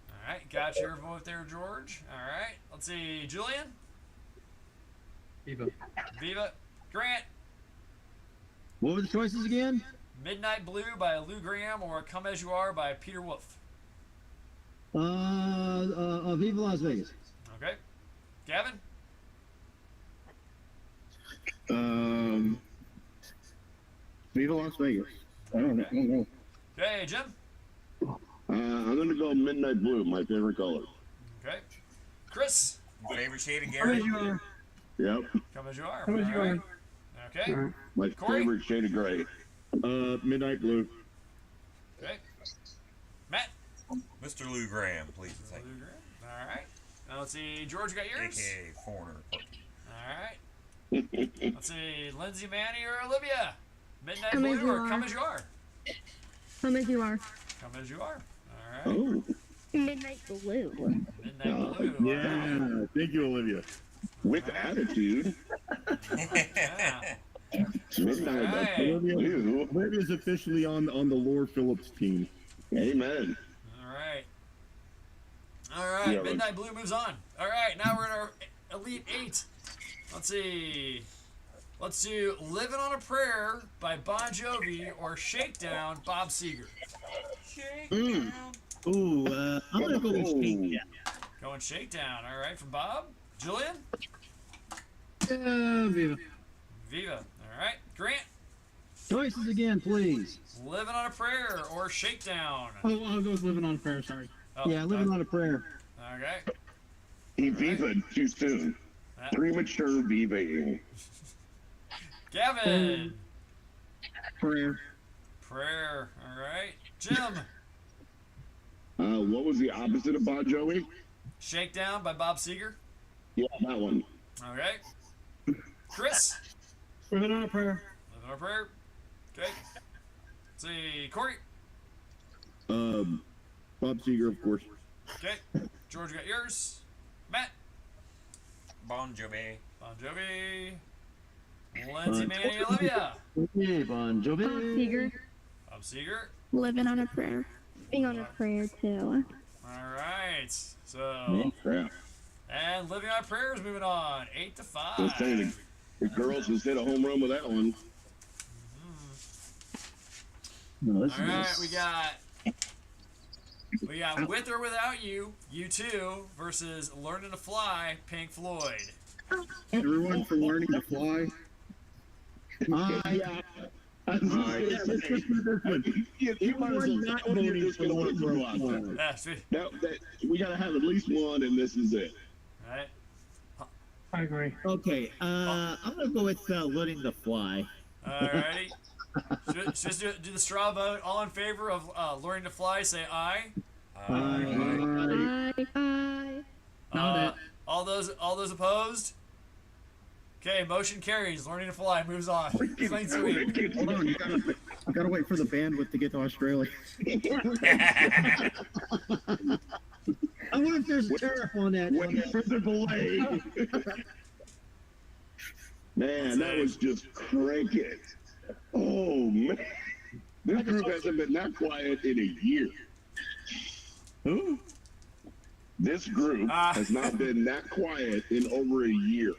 All right, got your vote there, George. All right, let's see, Julian? Viva. Viva. Grant? What were the choices again? Midnight Blue by Lou Graham or Come As You Are by Peter Wolf? Viva Las Vegas. Okay. Gavin? Viva Las Vegas. I don't know. Okay, Jim? I'm gonna go Midnight Blue, my favorite color. Okay. Chris? Favorite shade of Come Gary? As You Are. Yep. Come As You Are. Come As You All right. Are. Okay. All right. My Corey? favorite shade of gray. Midnight Blue. Okay. Matt? Mr. Lou Graham, please. Thank Lou you. Graham. All right. Now let's see, George, you got yours? AKA Foreigner. All right. Let's see, Lindsay, Manny, or Olivia? Midnight Come As Blue You or Are. Come As You Are? Come As You Are. Come As You Are. All right. Oh. Midnight Blue. Midnight Blue. Wow. Yeah. Thank you, Olivia. With attitude. Yeah. Midnight Right. Blue. Olivia's officially on the Lord Phillips team. Amen. All right. All right. Yeah, Midnight Blue moves on. All right. Now we're in our Elite 8. Let's see. Let's do Living on a Prayer by Bon Jovi or Shakedown, Bob Seger. Ooh, I'm gonna go with Shakedown. Going Shakedown. All right. From Bob. Julian? Viva. Viva. All right. Grant? Choices again, please. Living on a Prayer or Shakedown? Oh, I'll go with Living on a Prayer, sorry. Oh, Yeah, living on a prayer. Okay. He vivaed too soon. Premature vivaing. Gavin. Prayer. Prayer. All right. Jim. What was the opposite of Bon Jovi? Shakedown by Bob Seger. Yeah, that one. Okay. Chris. Living on a Prayer. Living on a Prayer. Okay. Let's see. Corey. Bob Seger, of course. Okay. George, you got yours. Matt. Bon Jovi. Bon Jovi. Lindsay, Manny, Olivia. Okay, Bon Jovi. Bob Seger. Bob Seger. Living on a Prayer. Living on a Prayer too. All right. So, Oh, crap. and Living on Prayer is moving on. 8 to 5. Let's say the girls just hit a home run with that one. No, this All is right, we got With or Without You, U2 versus Learning to Fly, Pink Floyd. Everyone for learning to fly. You might as well just gonna want to throw out there. Yeah, see, We gotta have at least one, and this is it. all right. I agree. Okay, I'm gonna go with Learning to Fly. Alrighty. Just do the straw vote. All in favor of Learning to Fly, say aye. Aye. All those opposed? Okay, motion carries. Learning to Fly moves on. Clean sweep. Hold on, you gotta wait for the bandwidth to get to Australia. I wonder if there's a tariff on that. Wait for the delay. Man, that was just cricket. Oh, man. This group hasn't been that quiet in a year. Who? This group has not been that quiet in over a year.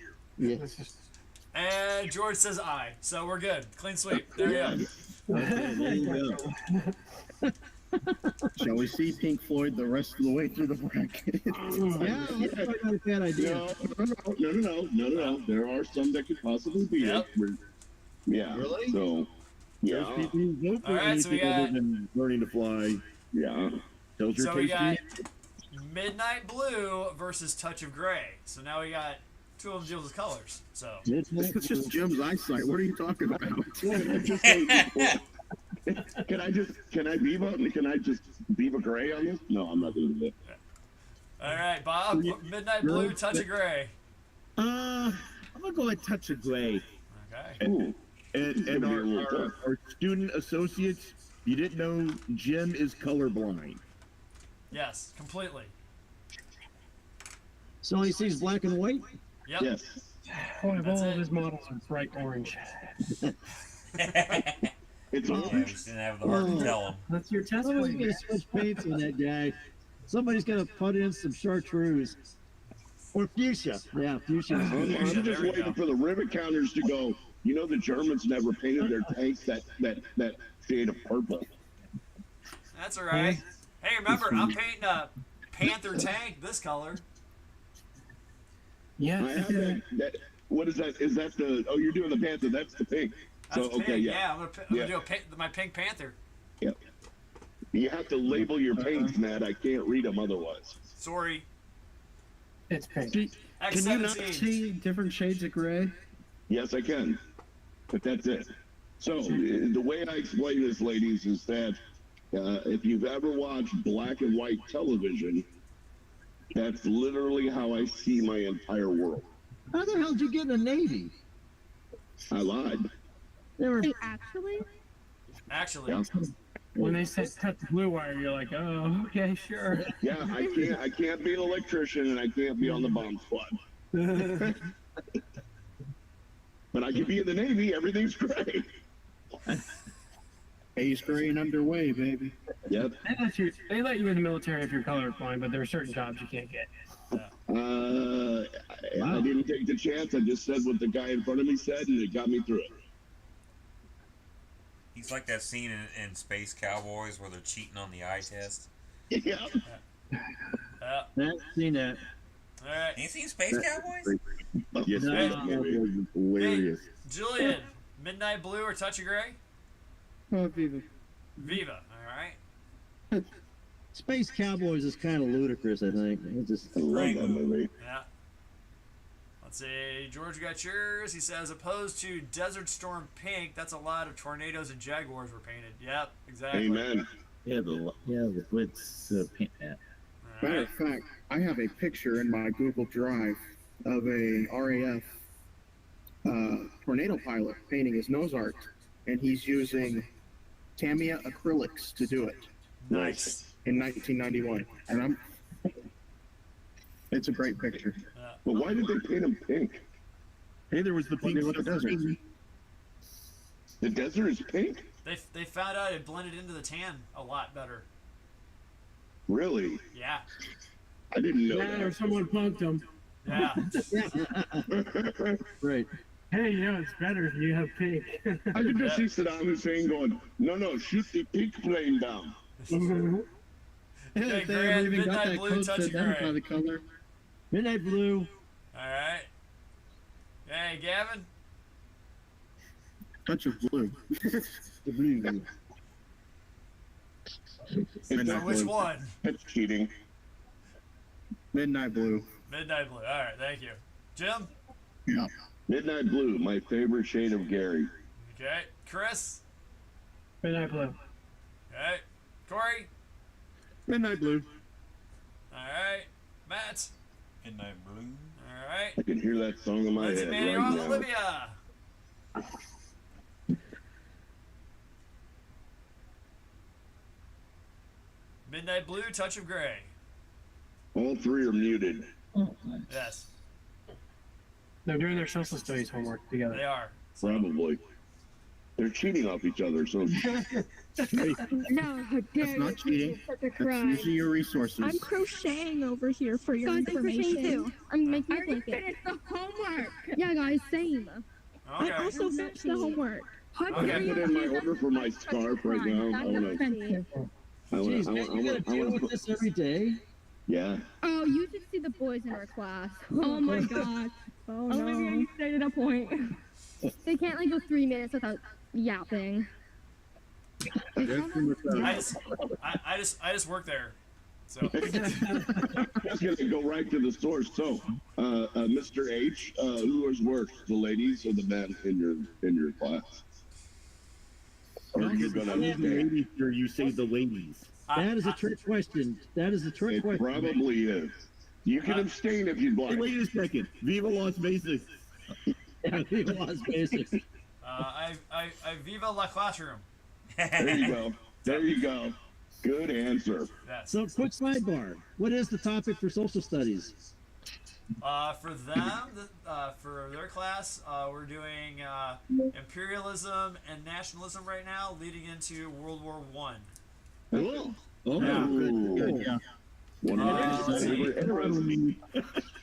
And George says aye. So we're good. Clean sweep. There you go. Okay, there you go. Shall we see Pink Floyd the rest of the way through the bracket? Yeah, that's not a bad idea. No. There are some that could possibly be Yep. it. Yeah. Really? So, There's yeah. people who vote for All right, so we anything other got- than learning to fly. Yeah. Tells your So we taste. got Midnight Blue versus Touch of Gray. So now we got two of them deals with colors. So It's just Jim's eyesight. What are you talking about? Can I just Beaver Gray on this? No, I'm not doing that. all right, Bob. Midnight Blue, Touch of Gray. I'm gonna go with Touch of Gray. Okay. Ooh. And gonna be a little our student associates, you didn't know Jim is colorblind. Yes, completely. So he sees black and white? Yep. Yes. Boy, That's all it. of his models are bright orange. It's Yeah, we orange. just didn't have the heart to tell him. That's your test Somebody's plate. gonna switch paints on that guy. Somebody's gonna put in some chartreuse. Or fuchsia. Yeah, fuchsia. I'm just There we waiting go. for the rivet counters to go. You know the Germans never painted their tanks that shade of purple. That's all right. Hey, remember, I'm painting a Panther tank this color. Yeah. I have that. What is that? Is that the? Oh, you're doing the Panther. That's the pink. That's So okay, pink. yeah. I'm gonna do my Pink Panther. Yeah. You have to label your paints, Matt. I can't read them otherwise. Sorry. It's pink. X17. Can you not see different shades of gray? Yes, I can. But that's it. So the way I explain this, ladies, is that if you've ever watched black and white television, that's literally how I see my entire world. How the hell did you get in the Navy? I lied. They were Wait, actually? Actually, Yeah. When they said cut the blue wire, you're like, oh, okay, sure. Yeah, I can't be an electrician and I can't be on the bomb squad. But I can be in the Navy. Everything's great. Haze gray and underway, baby. Yep. They let you in the military if you're colorblind, but there are certain jobs you can't get. I didn't take the chance. I just said what the guy in front of me said, and it got me through it. He's like that scene in Space Cowboys where they're cheating on the eye test. Yeah. I've seen that. all right. Ain't you seen Space Cowboys? Yes, No. that was hilarious. Julian, Midnight Blue or Touch of Gray? Oh, Viva. Viva. All right. Space Cowboys is kind of ludicrous, I think. It's just I love that movie. Yeah. Let's see. George, got yours. He says, opposed to Desert Storm Pink, that's a lot of tornadoes and jaguars were painted. Yep, exactly. Amen. The what's paint that? All Matter right. of fact, I have a picture in my Google Drive of a RAF tornado pilot painting his nose art, and he's using Tamiya acrylics to do it Nice. in 1991. And it's a great picture. But why did they paint him pink? Hey, there was the When pink they look at stuff. desert. The desert is pink? They found out it blended into the tan a lot better. Really? Yeah. I didn't know Yeah, or that. someone punked him. Yeah. great. Hey, it's better if you have pink. I could just see Saddam Hussein going, no, shoot the pink plane down. Okay, They Grant, ever even got Midnight that Blue, code Touch to of identify Gray. the color. Midnight Blue. All right. Hey, Gavin. Touch of blue. The blue. It's So not which blue. one? That's cheating. Midnight blue. Midnight Blue. All right, thank you. Jim? Yeah. Midnight blue, my favorite shade of Gary. Okay. Chris? Midnight blue. Okay. Corey? Midnight blue. All right. Matt? Midnight Blue. All right. I can hear that song in my Lindsay head Manuel, right now. Olivia? Midnight Blue, Touch of Gray. All three are muted. Yes, They're doing their social studies homework they together. are. Probably. They're cheating off each other, so No, how dare not you cheating. commit such a That's crime. using your resources. I'm crocheting over here for your Guys, I'm crocheting information. too. I'm making I a already blanket. finished the homework. Yeah, guys, same. Okay. I also finished the homework. How Okay. dare I you put in my do that? order for my scarf right now. I That's wanna, offensive. Jeez, man, you gotta deal with this every day. Yeah. Oh, you should see the boys in our class. Oh my god. Oh no. Olivia, you stated a point. They can't like go 3 minutes without yapping. I just work there. So Just gonna go right to the source. So, Mr. H, who is worse, the ladies or the men in your class? Or are you gonna the ladies, or you say the ladies? That is a trick question. That is a trick question. Probably is. You can abstain if you'd like. Wait a second. Viva Las Vegas. Yeah, Viva Las Vegas. I viva la classroom. There you go. There you go. Good answer. Yes. So, quick sidebar. What is the topic for social studies? For them, for their class, we're doing imperialism and nationalism right now, leading into World War I. Cool. Oh, Yeah. good. Yeah. One of my favorite eras.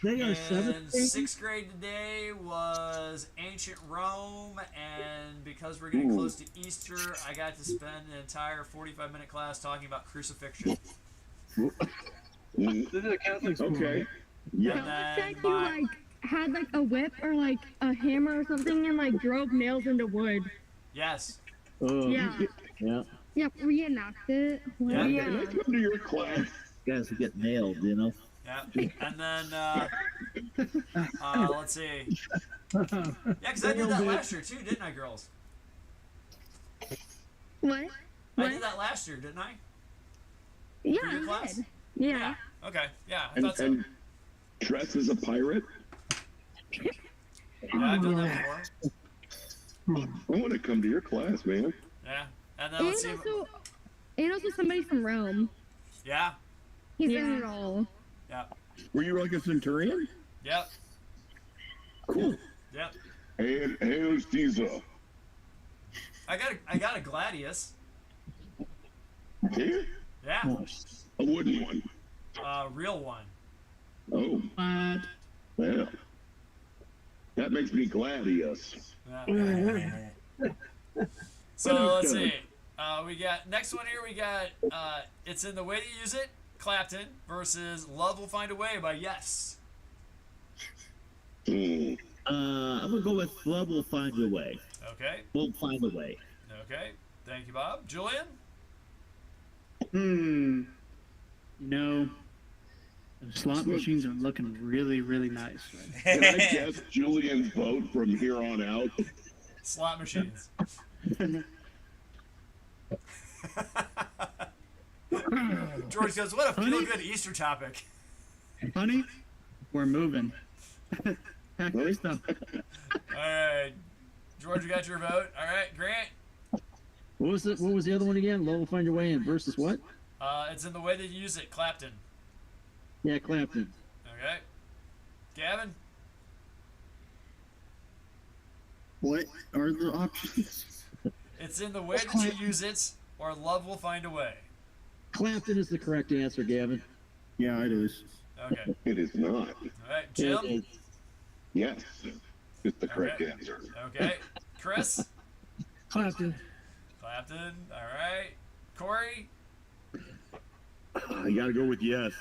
They are And 7th grade? 6th grade today was ancient Rome, and because we're getting close to Easter, I got to spend an entire 45-minute class talking about crucifixion. This is a Catholic school. Okay. Yeah. Said you like had like a whip or like a hammer or something and like drove nails into wood. Yes. Yeah. Yeah. Yep, reenact it. Yeah. Yeah. Can I come to your class? Guys who get nailed, you know. Yeah. And then, let's see. Yeah, because I did that last year too, didn't I, girls? What? I did that last year, didn't I? Yeah, For your you class? did. Yeah. Okay. Yeah, I And, thought so. and dress as a pirate? Yeah, I've done that before. I want to come to your class, man. Yeah. And then let's see. And also somebody from Rome. Yeah. He's in it all. Yeah. Were you like a centurion? Yep. Cool. Yep. Hail Caesar. I got a gladius. Yeah? Yeah. A wooden one. Real one. Oh, What? well. That makes me gladius. Yeah. So let's see. We got next one here. We got it's in the way to use it. Clapton versus Love Will Find a Way by Yes. Mm. I'm gonna go with Love Will Find a Way. Okay. We'll find a way. Okay. Thank you, Bob. Julian. No. The slot machines are looking really, really nice. Right Can I guess Julian's vote from here on out? Slot machines. George goes, what a feel-good Easter topic. Honey, we're moving. Pack your stuff. All right. George, you got your vote. All right, Grant. What was the other one again? Love Will Find Your Way in versus what? It's in the way that you use it. Clapton. Yeah, Clapton. Okay. Gavin. What are the options? It's in the way that you use it, or Love Will Find a Way. Clapton is the correct answer, Gavin. Yeah, it is. Okay. It is not. All right, Jim. Yes, it's the correct Okay. answer. Okay. Chris. Clapton. Clapton. All right. Corey. I gotta go with yes.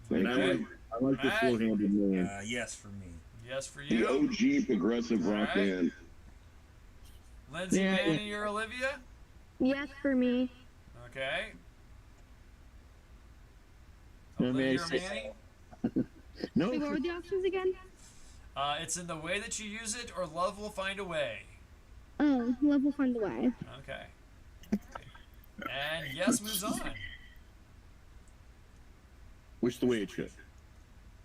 And Okay. I like the Alright. slow-handed man. Yes for me. Yes for The you. OG progressive rock Alright. band. Lindsay, Yeah, Manny, or Olivia. Yes for me. Okay. Let me Olivia or say- Manny. No. Wait, what were the options again? It's in the way that you use it, or Love Will Find a Way. Oh, Love Will Find a Way. Okay. And yes moves on. Which the way it should.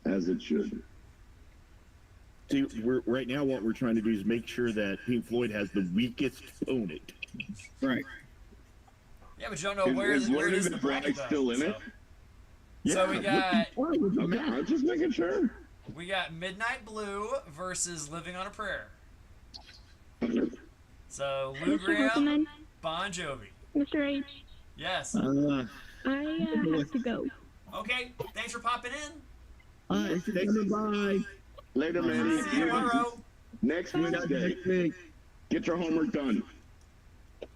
As it should. See, right now what we're trying to do is make sure that Pink Floyd has the weakest opponent. Right. Yeah, but you don't know Is where it Learning is in to the Fly bracket, though. still in it? So we got Okay, I'm just making sure. Midnight Blue versus Living on a Prayer. So Lou Mr. Graham, Huffman, Bon Jovi. Mr. H, Yes. I have to go. Okay. Thanks for popping in. Alright, thanks and bye. Later, man. See you tomorrow. Next Wednesday. Next week. Get your homework done.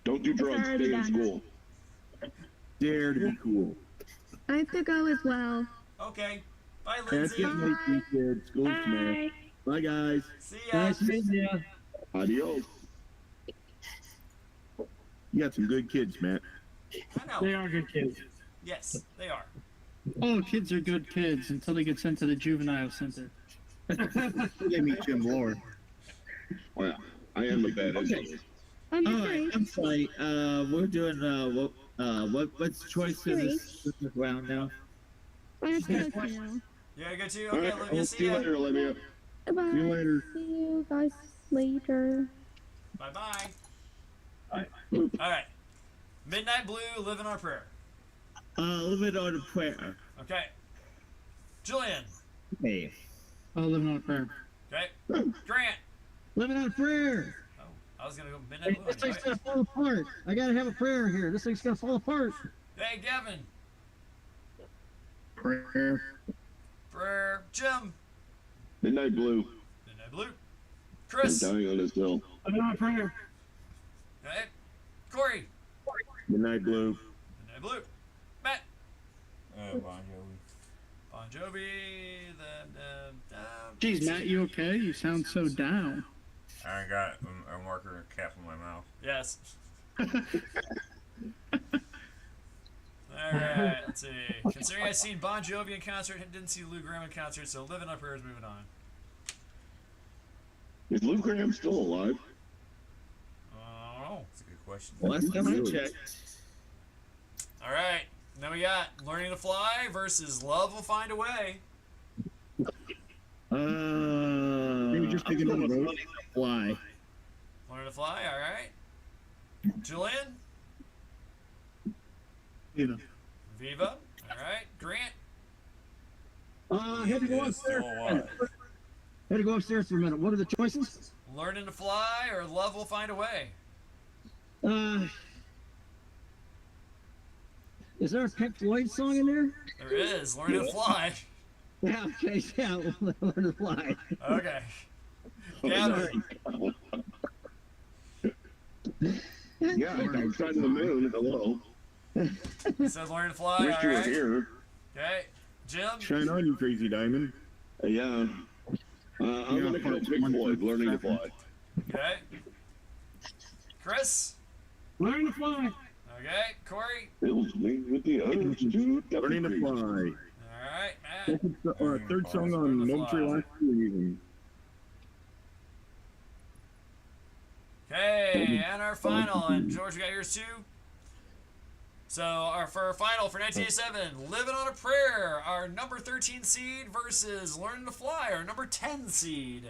Don't do drugs. already Stay in done. school. Dare to be cool. I have to go as well. Okay. Bye, That's Lindsay. getting late, these kids. School's tomorrow. Bye. Bye, guys. See ya. Nice meeting you. Adios. You got some good kids, Matt. I know. They are good kids. Yes, they are. All kids are good kids until they get sent to the juvenile center. They meet Jim Lord. Well, I am a bad influence. I'm All sorry. right, I'm sorry. We're doing what's choice in this round now? I have to go now. Yeah, go too. All Okay, right, Olivia, I'll see see you ya. later, Olivia. Bye. See you later. See you guys later. Bye-bye. All right. Midnight Blue, Living on a Prayer. Living on a prayer. Okay. Julian. Hey. Oh, living on a prayer. Okay. Grant. Living on a prayer. Oh, I was going to go Midnight Blue. This thing's Okay. gonna fall apart. I gotta have a prayer here. This thing's gonna fall apart. Hey, Gavin. Prayer. Prayer. Jim. Midnight Blue. Midnight Blue. I'm Chris. dying on this hill. Living on a prayer. Okay. Corey. Midnight Blue. Midnight Blue. Matt. Bon Jovi. Bon Jovi. Jeez, Matt, you okay? You sound so down. I got a marker cap in my mouth. Yes. Alright, let's see. Considering I've seen Bon Jovi in concert and didn't see Lou Graham in concert, so Living on a Prayer is moving on. Is Lou Graham still alive? Oh. That's a good question. Last time I checked. Alright, now we got Learning to Fly versus Love Will Find a Way. Maybe just taking on the road. Why? Learning to Fly, alright. Julian? Viva. Viva, alright. Grant? I had to go Is still upstairs. alive. Had to go upstairs for a minute. What are the choices? Learning to Fly or Love Will Find a Way? Is there a Pink Floyd song in there? There is. Learning to Fly. Yeah, okay, yeah, learn to fly. Okay. Gavin? Yeah, Dark Side of the Moon. Hello. He said Learning to Fly, Wish you were alright. here. Okay. Jim? Shine on, you crazy diamond. Yeah. I'm gonna go Pink Floyd. Learning to Fly. Okay. Chris? Learn to fly. Okay. Corey? Fills me with the urge to Learning to fly. Alright, Matt. Third song on No Tree Last Season. Okay, and our final, and George, we got yours too. So, for our final for 1987, Living on a Prayer, our number 13 seed versus Learning to Fly, our number 10 seed.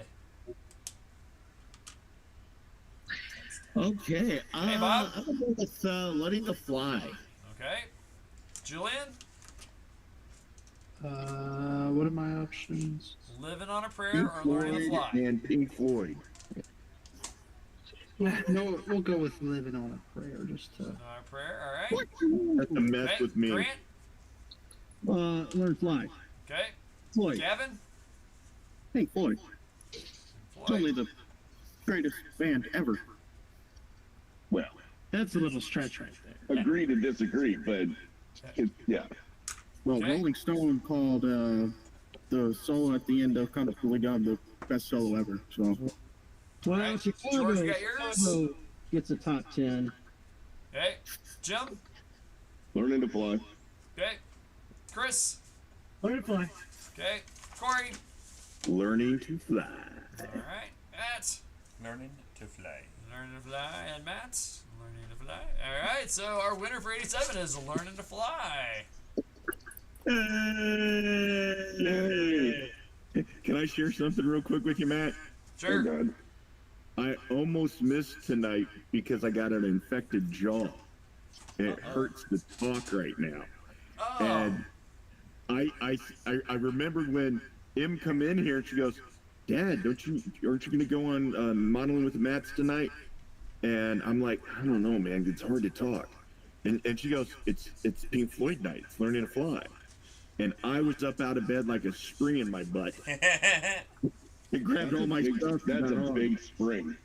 Okay. Hey, Bob. I'm gonna go with Learning to Fly. Okay. Julian? What are my options? Living on a Prayer Pink or Learning to Floyd Fly? and Pink Floyd. No, we'll go with living on a prayer just to. On a Prayer, alright. That's a mess Okay, with me. Grant? Learn to fly. Okay. Floyd. Gavin? Pink Floyd. It's only the greatest band ever. Well, That's a little stretch right there. agree to disagree, but yeah. Well, Okay. Rolling Stone called the solo at the end of Kind of Fully Gone the best solo ever. So Well, Alright, Chicago, George, you got yours? Chicago gets a top 10. Okay. Jim? Learning to Fly. Okay. Chris? Learn to fly. Okay. Corey? Learning to fly. Alright. Matt? Learning to fly. Learning to Fly, and Matt? Learning to Fly. Alright, so our winner for 87 is Learning to Fly. Yay. Can I share something real quick with you, Matt? Sure. Oh, God. I almost missed tonight because I got an infected jaw. And it hurts to talk right now. Oh. And I remembered when Em come in here and she goes, Dad, aren't you gonna go on modeling with the Matts tonight? And I'm like, I don't know, man, it's hard to talk. And she goes, it's Pink Floyd night, it's Learning to Fly. And I was up out of bed like a spring in my butt. It grabbed all my stuff. That's a big spring.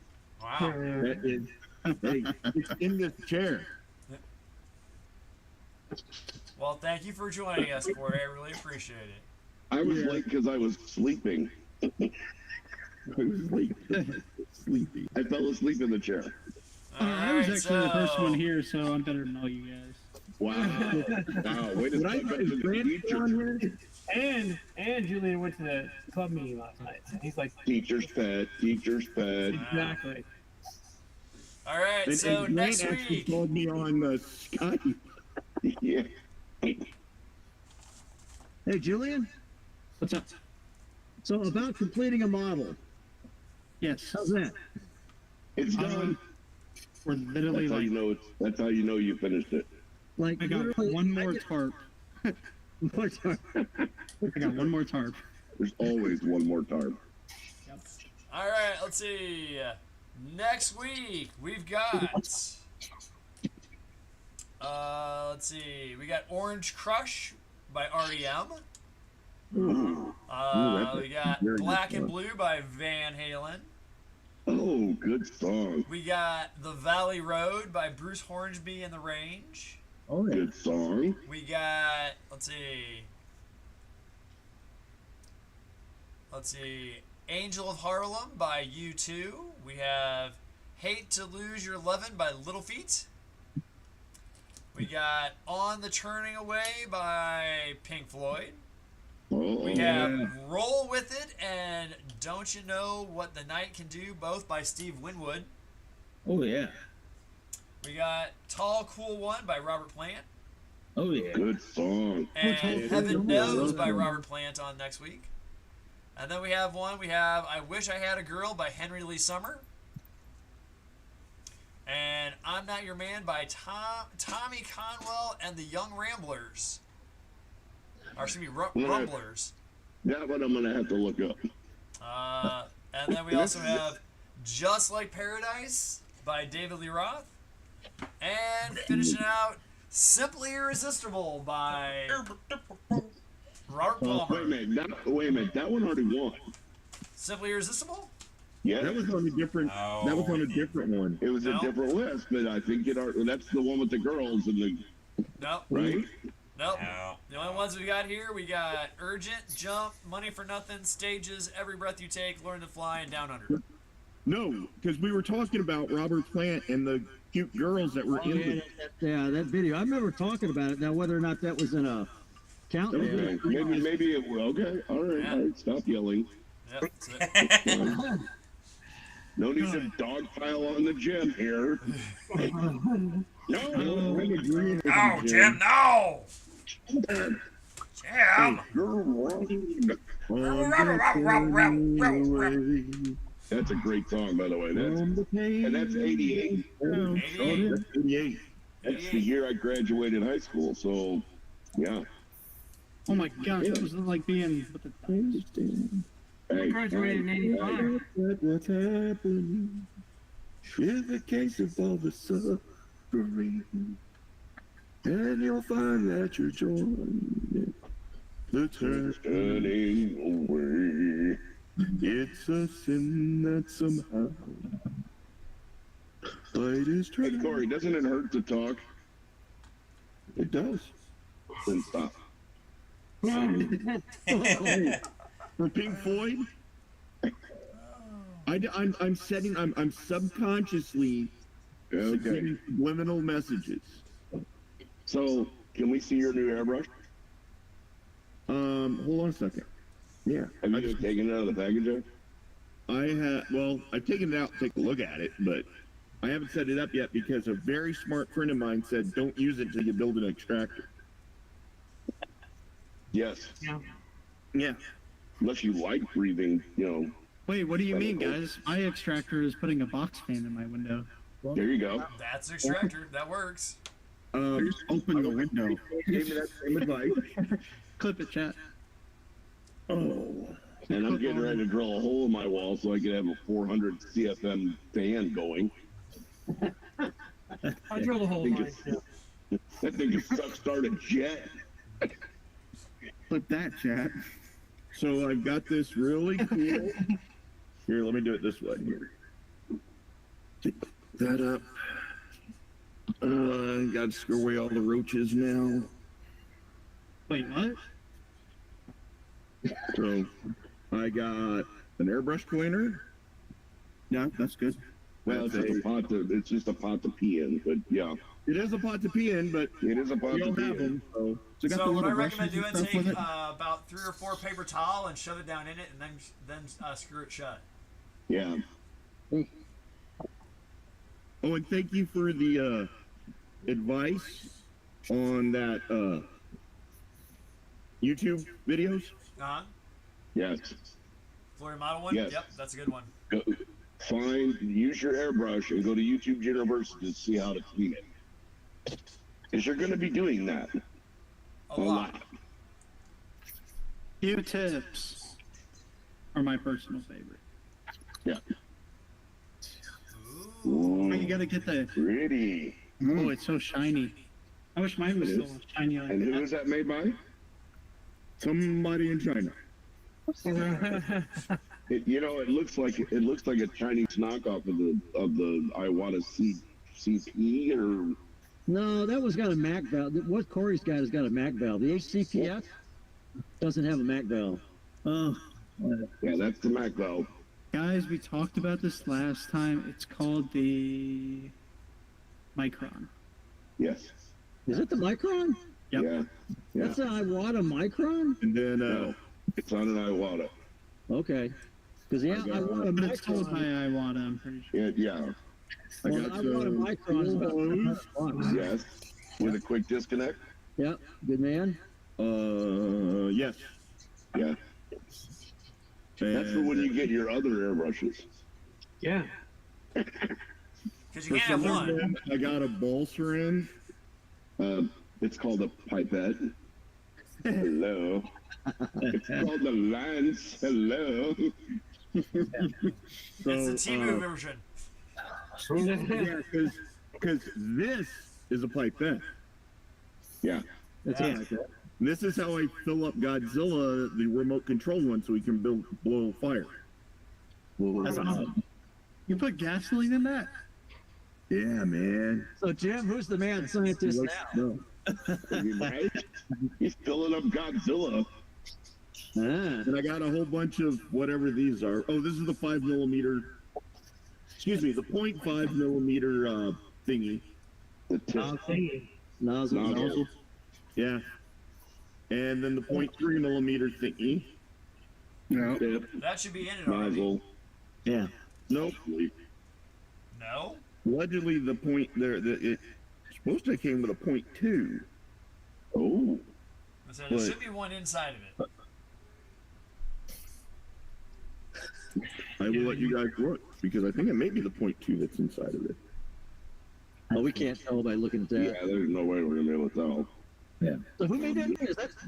Wow. That is, hey, it's in this chair. Well, thank you for joining us, Corey. I really appreciate it. I was late because I was sleeping. I was late. Sleepy. I fell asleep in the chair. I was actually the first one here, so I'm better than all you guys. Wow. Wow. Way to Would I suck up is to the Grant teacher. on here? And Julian went to the club meeting last night. So he's like, Teacher's pet. Teacher's pet. exactly. All right, And so Grant next actually week. called me on Skype. Yeah. Hey, Julian. What's up? So about completing a model. Yes. How's that? It's done. We're literally That's how like, you know that's how you know you finished it. Like I got literally, one more tarp. More tarp. I got one more tarp. There's always one more tarp. All right, let's see. Next week we've got. Let's see. We got Orange Crush by REM. Ooh. We got very Black good and song. Blue by Van Halen. Oh, good song. We got The Valley Road by Bruce Hornsby and the Range. Oh yeah. Good song. We got, let's see, Angel of Harlem by U2. We have Hate to Lose Your Lovin' by Little Feat. We got On the Turning Away by Pink Floyd. Oh, We have Roll With It and Don't You Know What the Night Can Do, both by Steve Winwood. Oh yeah. We got Tall Cool One by Robert Plant. Oh yeah. Good song. And Heaven Knows by Yeah. Robert Plant on next week. And then we have I Wish I Had a Girl by Henry Lee Summer. And I'm Not Your Man by Tommy Conwell and the Young Ramblers. Or excuse me, Rumblers. That one I'm going to have to look up. And then we also have Just Like Paradise by David Lee Roth. And finishing out, Simply Irresistible by Robert Palmer. Wait a minute. That one already won. Simply Irresistible? Yeah. That was on a different. Oh, that was on a different one. It was No. a different list, but I think that's the one with the girls and the Nope. right. Nope. No. The only ones we got here, we got Urgent, Jump, Money for Nothing, Stages, Every Breath You Take, Learn to Fly, and Down Under. No, because we were talking about Robert Plant and the cute girls that were in the. That video. I remember talking about it. Now whether or not that was in a countdown. Okay. Maybe it will. Okay. All right. Yeah. All right. Stop yelling. Yep, that's it. No need to dogpile on the gym here. No. I'm agreeing with Oh, you, Jim, no! Jim! That's a great song, by the way. That's 88. 88. That's 88. That's the year I graduated high school. So, yeah. Oh my gosh, it was like being with the Hey, Graduated in 85. What's happening in the case of all the suffering, and you'll find that you're joining the turning away. It's a sin that somehow light is Hey, turning. Corey, doesn't it hurt to talk? It does. Then stop. For Pink Floyd, I'm subconsciously Okay. getting subliminal messages. So, can we see your new airbrush? Hold on a second. Yeah, Have you just taken it out of the package yet? I've taken it out to take a look at it, but I haven't set it up yet because a very smart friend of mine said don't use it until you build an extractor. Yes. Yeah. Unless you like breathing, Wait, what do you mean, guys? My extractor is putting a box fan in my window. There you go. That's an extractor. That works. Just open the window. Gave me that same advice. Clip it, chat. Oh. And I'm getting ready to drill a hole in my wall so I can have a 400 CFM fan going. I drilled a hole in mine. That thing can start a jet. Clip that, chat. So I've got this really cool. Here, let me do it this way. Here. Pick that up. Got to screw away all the roaches now. Wait, what? So I got an airbrush cleaner. Yeah, that's good. Well, it's just a pot to pee in, but yeah. It is a pot to pee in, but it is a pot we to don't pee have in. them. So So what I recommend doing, take about 3 or 4 paper towel and shove it down in it, and then screw it shut. Yeah. Oh, and thank you for the advice on that YouTube videos. Uh-huh. Yes. Florida model one? Yes. Yep, that's a good one. Use your airbrush and go to YouTube University to see how to clean it. Because you're going to be doing that. A lot. Q-tips are my personal favorite. Yeah. Ooh. You gotta get the pretty. Oh, it's so shiny. I wish mine was so shiny like and that. And who is that made by? Somebody in China. It looks like a Chinese knockoff of the Iwata CP or. No, that one's got a Mac valve. What Corey's got has got a Mac valve. The HCPF doesn't have a Mac valve. Yeah, that's the Mac valve. Guys, we talked about this last time. It's called the Micron. Yes. Is it the Micron? Yep. Yeah. That's an Iwata Micron? And then it's on an Iwata. Okay. Because Iwata But it's told by Micron. Iwata, I'm pretty sure. Yeah. Well, Iwata Micron is about $100. Yes. With a quick disconnect. Yep. Good man. Yes. Yeah. That's for when you get your other airbrushes. Yeah. Because you can't have one. I got a ball syringe. It's called a pipette. Hello. It's called the lance. Hello. It's the T-Move version. Yeah, because this is a pipette. Yeah. That's it. This is how I fill up Godzilla, the remote control one, so he can blow fire. That's awesome. You put gasoline in that? Yeah, man. So, Jim, who's the mad scientist now? Right? He's filling up Godzilla. And I got a whole bunch of whatever these are. Oh, this is the 5mm. Excuse me, the 0.5 millimeter thingy. The tip. Nozzle. Yeah. And then the 0.3 millimeter thingy. No. That should be in it already. Nozzle. Yeah. Nope. No? Allegedly, the point there, it's supposed to came with a 0.2. Oh. So there should be one inside of it. I will let you guys look because I think it may be the 0.2 that's inside of it. Oh, we can't tell by looking at that. Yeah, there's no way we're gonna be able to tell. Yeah. So who made that?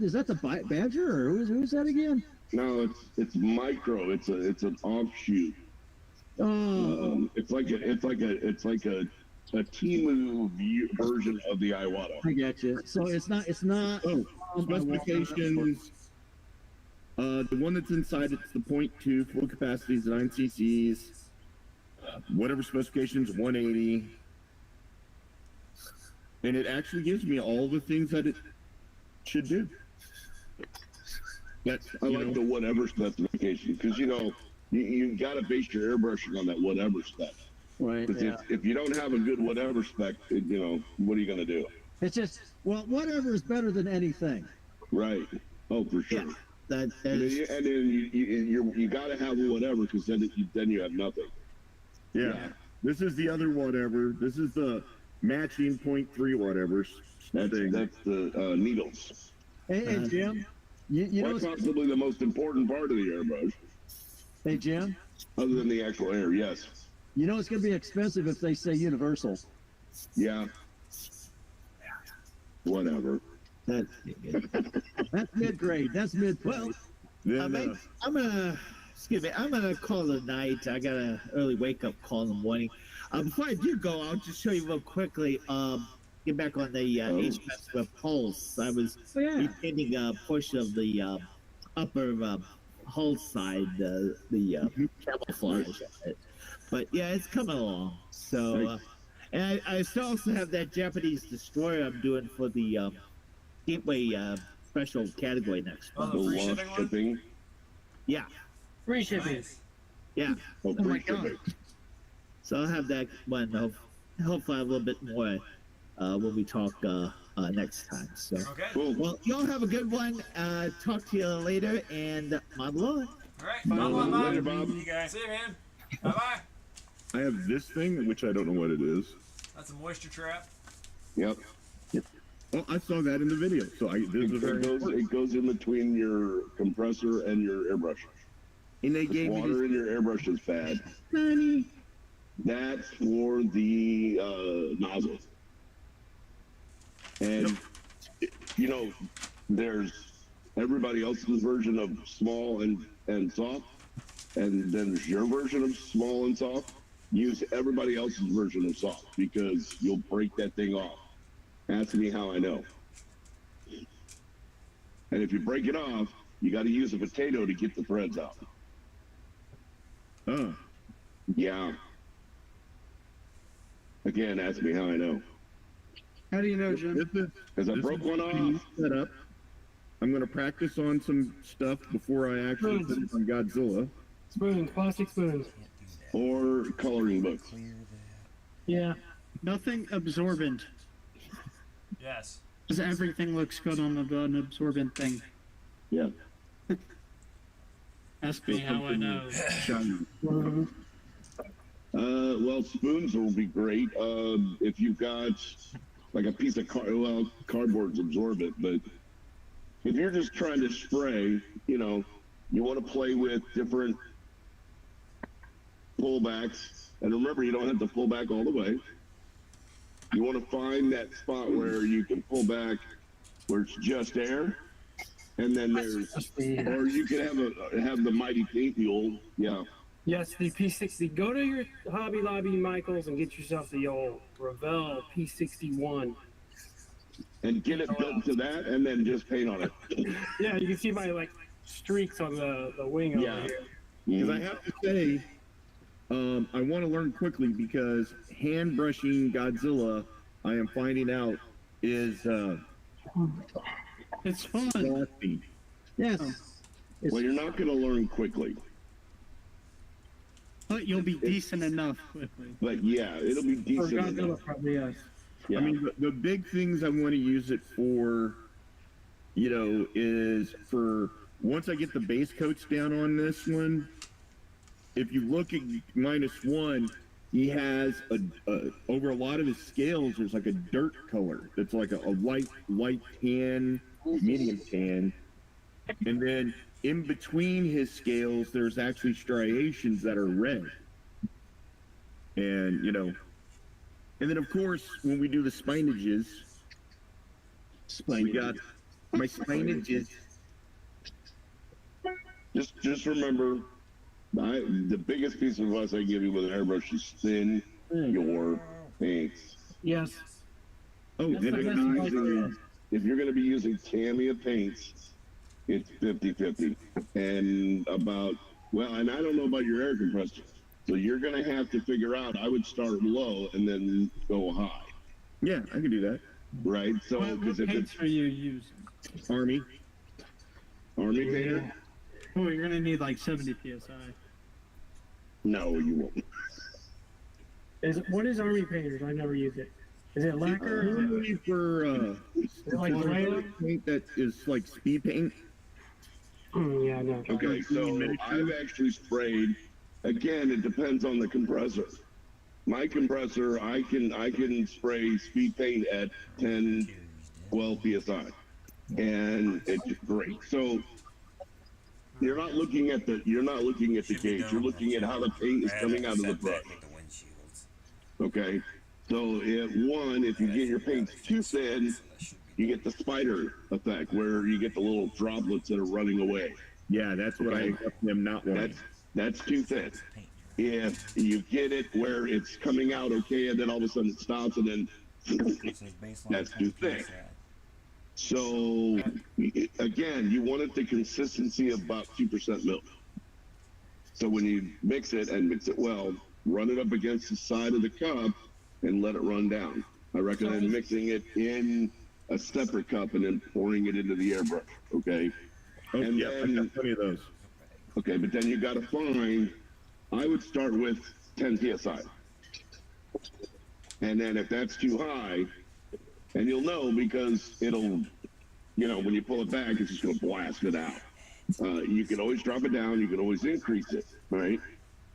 Is that the Badger or who's that again? No, it's micro. It's an offshoot. Oh. It's like a T-Move version of the Iwata. I get you. So it's not. Oh, specifications. The one that's inside, it's the 0.2, full capacity is 9 cc's. Whatever specifications, 180. And it actually gives me all the things that it should do. I like the whatever specification because you got to base your airbrushing on that whatever spec. Right. Yeah. If you don't have a good whatever spec, what are you gonna do? It's just whatever is better than anything. Right. Oh, for sure. Yeah, that And is. then you got to have a whatever because then you have nothing. Yeah. This is the other whatever. This is the matching 0.3 whatever. That's the needles. Hey, Jim. You know That's possibly the most important part of the airbrush. Hey, Jim. Other than the actual air, yes. You know it's going to be expensive if they say universal. Yeah. Whatever. That's mid-grade. That's mid-grade. Then, I'm gonna call it a night. I got an early wake up call in the morning. Before I do go, I'll just show you real quickly. Get back on the HMS with Pulse. I was repainting a portion of the upper hull side, the camouflage of it. But yeah, it's coming along. So And I still also have that Japanese destroyer I'm doing for the Gateway special category next Oh, month. the The free lost shipping one? shipping. Yeah, Free shipping. Nice. yeah. Oh, Oh my free shipping. So I'll have that one. Hopefully, a little bit more when we talk next time. So, Okay. Cool. well, y'all have a good one. Talk to you later, and model on. All right. Come on, Bob. Later, Bob. See you guys. See you, man. Bye-bye. I have this thing, which I don't know what it is. That's a moisture trap. Yep. Oh, I saw that in the video. So this is very important. It goes in between your compressor and your airbrush. And they The gave me water this. in your airbrush is bad. Honey. That's for the nozzle. And you know, there's everybody else's version of small and soft, and then there's your version of small and soft. Use everybody else's version of soft because you'll break that thing off. Ask me how I know. And if you break it off, you got to use a potato to get the threads out. Oh. Yeah. Again, ask me how I know. How do you know, Jim? Because I broke one off. Set up. I'm going to practice on some stuff before I actually put it on Godzilla. Spoons, plastic spoons. Or coloring books. Yeah. Nothing absorbent. Yes. Because everything looks good on an absorbent thing. Yeah. Ask me how I know. Well, spoons will be great. If you've got like a piece of cardboard's absorbent, but if you're just trying to spray, you know, you want to play with different pullbacks. And remember, you don't have to pull back all the way. You want to find that spot where you can pull back where it's just air. And then there's, or you can have the mighty paint mule. Yeah. Yes, the P60. Go to your Hobby Lobby, Michaels, and get yourself the old Revell P61. And get it built to that, and then just paint on it. Yeah, you can see my like streaks on the wing over here. Because I have to say, I want to learn quickly because hand brushing Godzilla, I am finding out, is It's fun. nasty. Yes. Well, you're not going to learn quickly. But you'll be decent enough quickly. But yeah, it'll be For decent Godzilla, enough. probably yes. Yeah. I mean, the big things I want to use it for, you know, is for once I get the base coats down on this one. If you look at -1, he has over a lot of his scales. There's like a dirt color that's like a light tan, medium tan, and then in between his scales, there's actually striations that are red. And you know. And then, of course, when we do the spinages, we got my spinages. Just remember, the biggest piece of advice I give you with an airbrush is thin your paints. Yes. Oh, If you're going to be using Tamiya paints, it's 50-50. And and I don't know about your air compressor. So you're going to have to figure out, I would start low and then go high. Yeah, I can do that. Right? So, What because if paints it's are you using? Army painter, Oh, you're gonna need like 70 psi. no, you won't. What is Army Painters? I never used it. Is it lacquer? Only for like gray? paint that is like speed paint. Yeah, no. Okay, so I've actually sprayed. Again, it depends on the compressor. My compressor, I can spray speed paint at 10, 12 psi, and it's great. So you're not looking at the gauge. You're looking at how the paint is coming out of the brush. Okay, so if you get your paints too thin, you get the spider effect where you get the little droplets that are running away. Yeah, that's what I am not wanting. That's too thin. If you get it where it's coming out okay, and then all of a sudden it stops, and then that's too thick. So again, you want it the consistency of about 2% milk. So when you mix it and mix it well, run it up against the side of the cup, and let it run down. I recommend mixing it in a separate cup and then pouring it into the airbrush. Okay. Oh, and yeah, I got plenty of those. Okay, but then you got to find. I would start with 10 psi, and then if that's too high, and you'll know because it'll, when you pull it back, it's just going to blast it out. You can always drop it down. You can always increase it, right?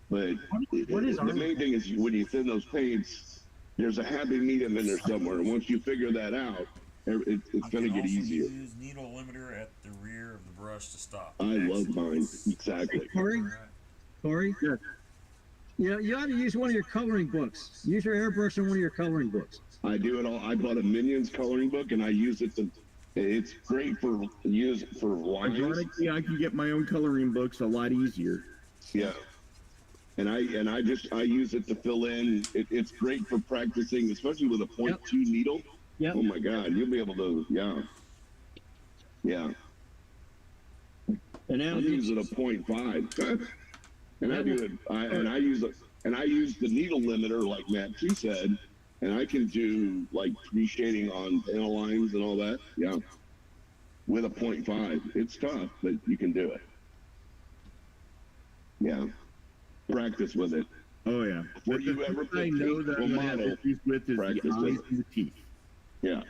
But the main thing is when you thin those paints, there's a happy medium in there somewhere. And once you figure that out, it's going to get easier. Use needle limiter at the rear of the brush to stop. I love mine. Exactly. Corey? Yeah. Yeah, you ought to use one of your coloring books. Use your airbrush in one of your coloring books. I do it all. I bought a Minions coloring book, and I use it to. It's great for lines. Ironically, I can get my own coloring books a lot easier. Yeah. And I use it to fill in. It's great for practicing, especially with a 0.2 needle. Yeah. Oh my God, you'll be able to. Yeah. And now I use it a 0.5, and I do it. I use the needle limiter like Matt T said, and I can do like reshading on panel lines and all that. Yeah. With a 0.5, it's tough, but you can do it. Yeah. Practice with it. Oh yeah. Before you ever I know that I'm gonna have issues with is the eyes and the teeth. Yeah.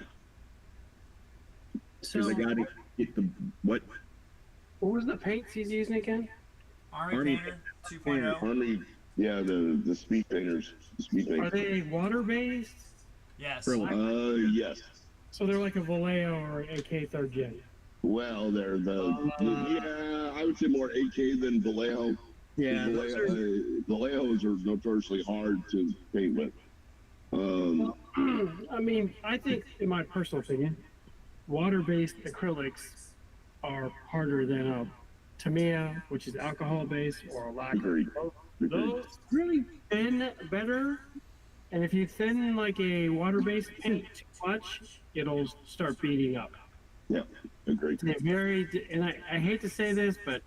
So, I got to get the what? What was the paints he's using again? Army Painter 2.0. Army, yeah, the speed painters. The speed Are painters. they water-based? Yes. Yes. So they're like a Vallejo or an AK 3rd Gen. Well, they're I would say more AK than Vallejo. Yeah. Vallejos are notoriously hard to paint with. I mean, I think, in my personal opinion, water-based acrylics are harder than a Tamiya, which is alcohol-based, or a lacquer. Agreed. Those really thin better, and if you thin like a water-based paint too much, it'll start beating up. Yeah, agreed. And I hate to say this, but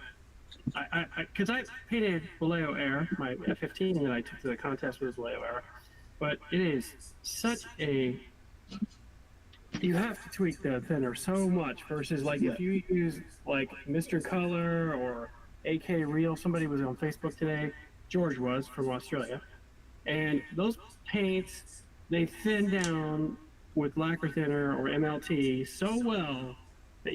because I painted Vallejo Air, my F-15 that I took to the contest was Vallejo Air, but it is such a, you have to tweak the thinner so much versus like if you use like Mr. Color or AK Real, somebody was on Facebook today, George was from Australia, and those paints, they thin down with lacquer thinner or MLT so well that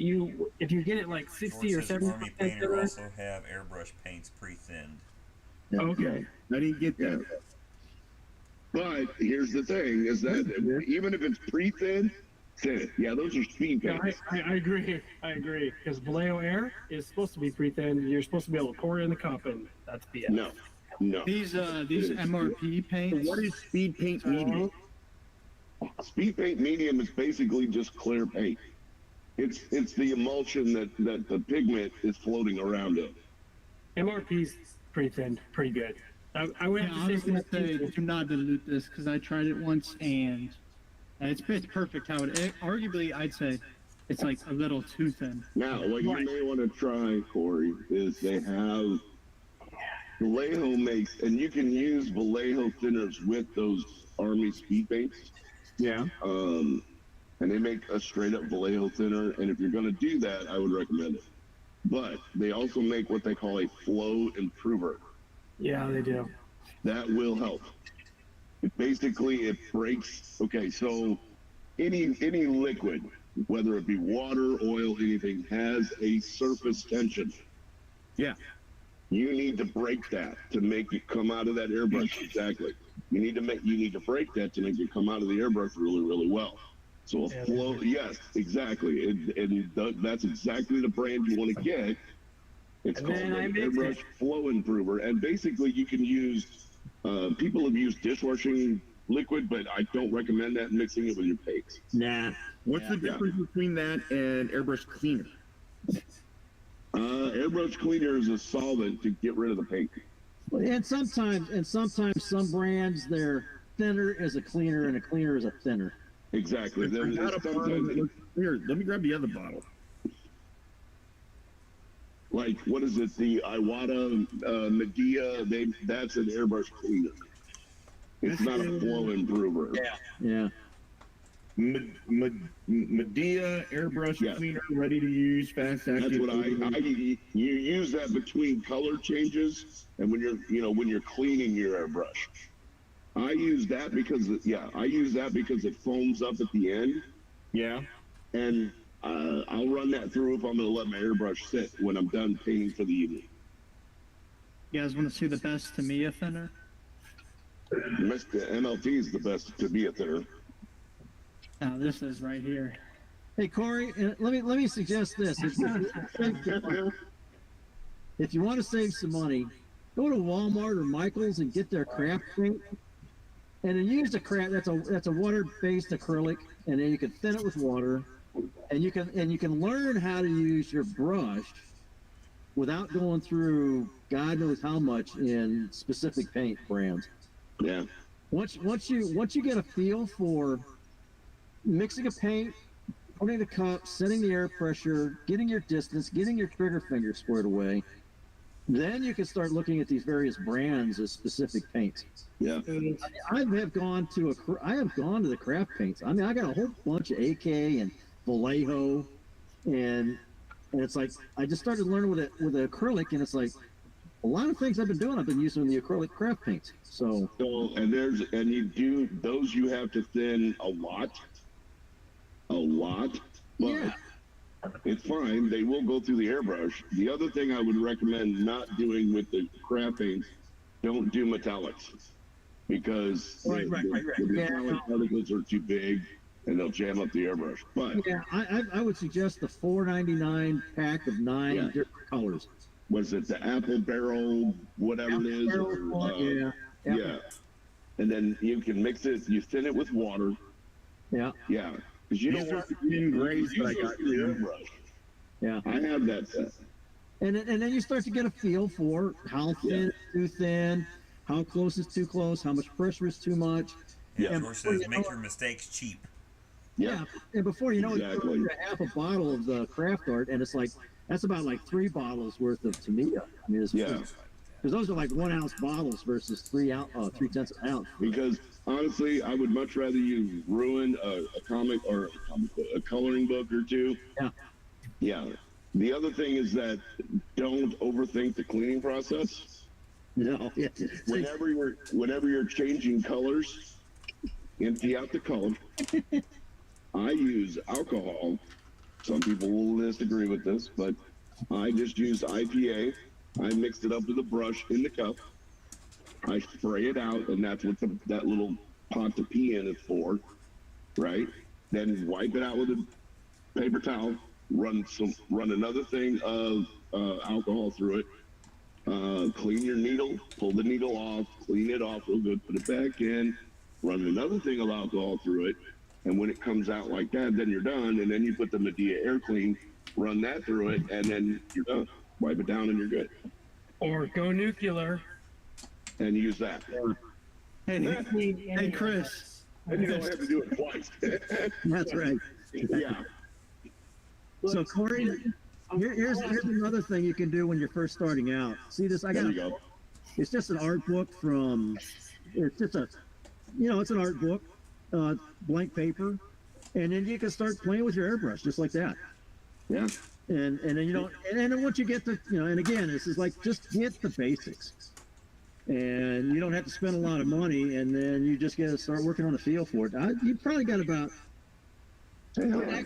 if you get it like 60 or 70%. Army Painter also have airbrush paints pre-thinned. Okay. I didn't get that. But here's the thing: is that even if it's pre-thin, thin it. Yeah, those are speed Yeah, paints. I agree. I agree. Because Vallejo Air is supposed to be pre-thin. You're supposed to be able to pour it in the cup, and that's BS. No. These MRP paints. What is speed paint medium? Speed paint medium is basically just clear paint. It's the emulsion that the pigment is floating around in. MRP's pretty thin, pretty good. I would Yeah, have I to was say gonna say do not dilute this because I tried it once and it's perfect. How it arguably I'd say it's like a little too thin. Now, what you may want to try, Corey, is they have Vallejo makes, and you can use Vallejo thinners with those Army speed paints. Yeah. And they make a straight up Vallejo thinner, and if you're going to do that, I would recommend it. But they also make what they call a flow improver. Yeah, they do. That will help. Basically, it breaks. Okay, so any liquid, whether it be water, oil, anything, has a surface tension. Yeah. You need to break that to make it come out of that airbrush. Exactly. You need to break that to make it come out of the airbrush really, really well. So a flow, yes, exactly. And that's exactly the brand you want to get. It's called an airbrush flow improver. And basically you can use, people have used dishwashing liquid, but I don't recommend that mixing it with your paints. Nah. What's the difference between that and airbrush cleaner? Airbrush cleaner is a solvent to get rid of the paint. And sometimes some brands, their thinner is a cleaner and a cleaner is a thinner. Exactly. Here, let me grab the other bottle. Like, what is it? The Iwata Medea, that's an airbrush cleaner. It's not a flow improver. Yeah. Medea airbrush cleaner, ready to use, fast acting. That's what you use that between color changes and when you're cleaning your airbrush. I use that because it foams up at the end. Yeah. And I'll run that through if I'm going to let my airbrush sit when I'm done painting for the evening. You guys want to see the best Tamiya thinner? Mr. MLT is the best Tamiya thinner. Now this is right here. Hey Corey, let me suggest this. If you want to save some money, go to Walmart or Michael's and get their craft paint, and then use the craft. That's a water-based acrylic, and then you can thin it with water, and you can learn how to use your brush without going through God knows how much in specific paint brands. Yeah. Once you get a feel for mixing a paint, putting the cup, setting the air pressure, getting your distance, getting your trigger finger squared away, then you can start looking at these various brands as specific paints. Yeah. I have gone to the craft paints. I mean, I got a whole bunch of AK and Vallejo, and it's like I just started learning with acrylic, and it's like a lot of things I've been using the acrylic craft paints. So you have to thin a lot, but it's fine. They will go through the airbrush. The other thing I would recommend not doing with the craft paints, don't do metallics, because the metallic particles are too big and they'll jam up the airbrush. But yeah, I would suggest the $4.99 pack of 9 different colors. Was it the apple barrel, whatever it is? Yeah. And then you can mix it. You thin it with water. Yeah. Yeah. Because you don't want thin grays that I got your airbrush. Yeah. I have that set. And then you start to get a feel for how thin is too thin, how close is too close, how much pressure is too much. Yeah, George says make your mistakes cheap. Yeah. And before you know it, you throw half a bottle of the craft art, and it's like, that's about like 3 bottles worth of Tamiya. I mean, because those are like 1 ounce bottles versus 3/10 of an ounce. Because honestly, I would much rather you ruin a comic or a coloring book or two. Yeah. Yeah. The other thing is that don't overthink the cleaning process. No. Yeah. Whenever you're changing colors, empty out the color. I use alcohol. Some people will disagree with this, but I just use IPA. I mixed it up with a brush in the cup. I spray it out, and that's what that little pot to pee in is for, right? Then wipe it out with a paper towel. Run another thing of alcohol through it. Clean your needle. Pull the needle off. Clean it off real good. Put it back in. Run another thing of alcohol through it. And when it comes out like that, then you're done. And then you put the Medea Air Clean, run that through it, and then you're done. Wipe it down and you're good. Or go nuclear. And use that. Hey, Chris. And you don't have to do it twice. That's right. Yeah. So Corey, here's another thing you can do when you're first starting out. See this? There you go. It's just an art book it's an art book. Blank paper, and then you can start playing with your airbrush just like that. Yeah. And then once you get the and again, this is like just get the basics, and you don't have to spend a lot of money, and then you just get to start working on the feel for it. You probably got about I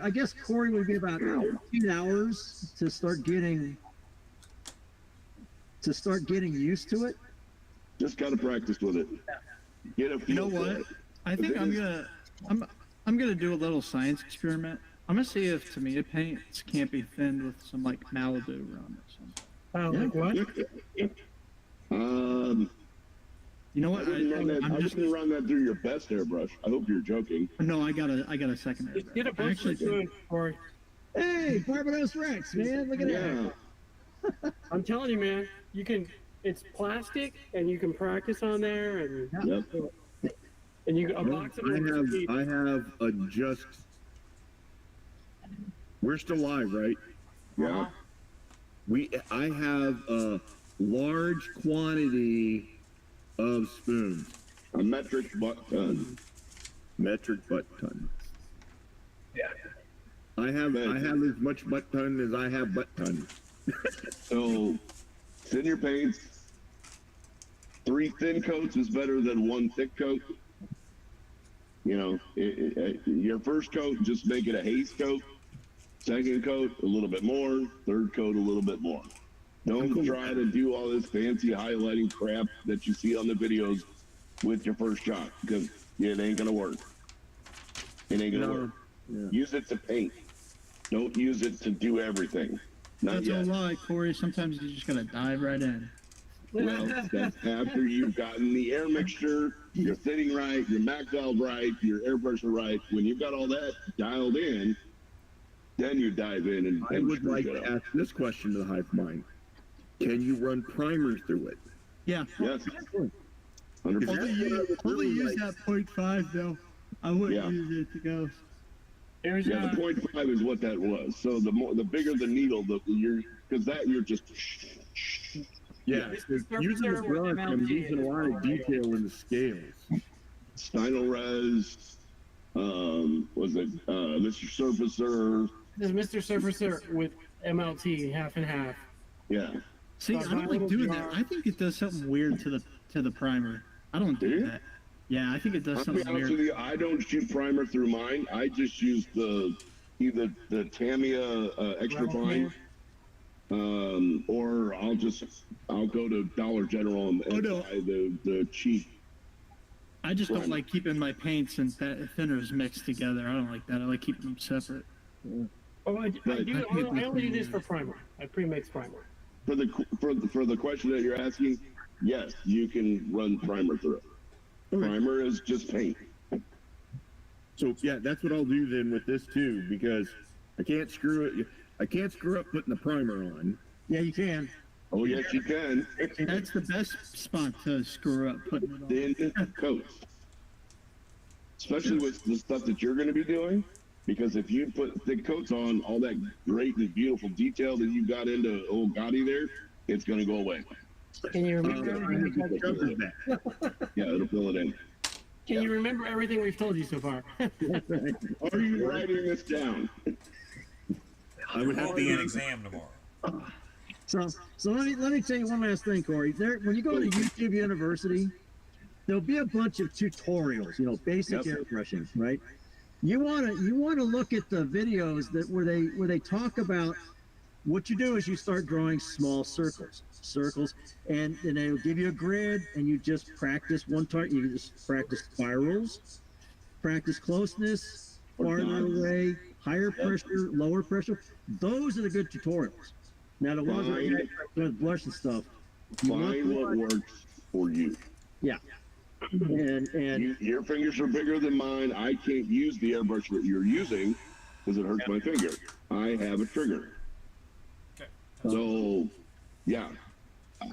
guess Corey would be about 15 hours to start getting used to it. Just got to practice with it. Get a feel. You know what? I think I'm gonna do a little science experiment. I'm gonna see if Tamiya paints can't be thinned with some like Malibu rum or something. Like what? You know what? I'm just gonna run that through your best airbrush. I hope you're joking. No, I got a second airbrush. Get a bunch of doing for. Hey, Barbados Rex, man, look at that. I'm telling you, man, you can. It's plastic, and you can practice on there, and and you a box of I have a just. We're still live, right? Yeah. I have a large quantity of spoons. A metric butt ton. Metric butt ton. Yeah. I have as much butt ton as I have butt ton. So, thin your paints. 3 thin coats is better than 1 thick coat. You know, your first coat, just make it a haze coat. Second coat, a little bit more. Third coat, a little bit more. Don't try to do all this fancy highlighting crap that you see on the videos with your first shot, because it ain't gonna work. It ain't gonna work. Yeah. Use it to paint. Don't use it to do everything. Not That's yet. a lie, Corey. Sometimes you just gotta dive right in. Well, that's after you've gotten the air mixture, you're thinning right, your MAC valve right, your air pressure right. When you've got all that dialed in, then you dive in and I would like to ask this question to the Hive Mind. Can you run primers through it? Yeah. Yes. 100%. Only use that 0.5 though. I wouldn't use it to go. There's Yeah, the 0.5 is what that was. So the bigger the needle, you're just. Yeah, using the brush, I'm using a lot of detail in the scales. Stynylrez, was it Mr. Surfacer? This is Mr. Surfacer with MLT, half and half. Yeah. See, I don't like doing that. I think it does something weird to the primer. I don't do that. Yeah, I think it does I'll be something honest weird. with you, I don't shoot primer through mine. I just use either the Tamiya extra fine, or I'll go to Dollar General and buy the cheap. I just don't like keeping my paints and thinners mixed together. I don't like that. I like keeping them separate. Oh, I only do this for primer. I pre-mix primer. For the question that you're asking, yes, you can run primer through it. Primer is just paint. So yeah, that's what I'll do then with this too, because I can't screw it. I can't screw up putting the primer on. Yeah, you can. Oh yes, you can. That's the best spot to screw up putting it on. Thin coats, especially with the stuff that you're going to be doing. Because if you put thick coats on, all that great and beautiful detail that you got into old Gotti there, it's going to go away. Can you remember? Yeah, it'll fill it in. Can you remember everything we've told you so far? Are you writing this down? I would have be an exam tomorrow. So let me tell you one last thing, Corey. When you go to YouTube University, there'll be a bunch of tutorials, basic airbrushing, right? You want to look at the videos where they talk about what you do is you start drawing small circles, and then they'll give you a grid, and you just practice one target. You just practice spirals, practice closeness, farther away, higher pressure, lower pressure. Those are the good tutorials. Now the ones where you with blush and stuff. Find what works for you. Yeah. And your fingers are bigger than mine. I can't use the airbrush that you're using because it hurts my finger. I have a trigger. Okay. So, yeah,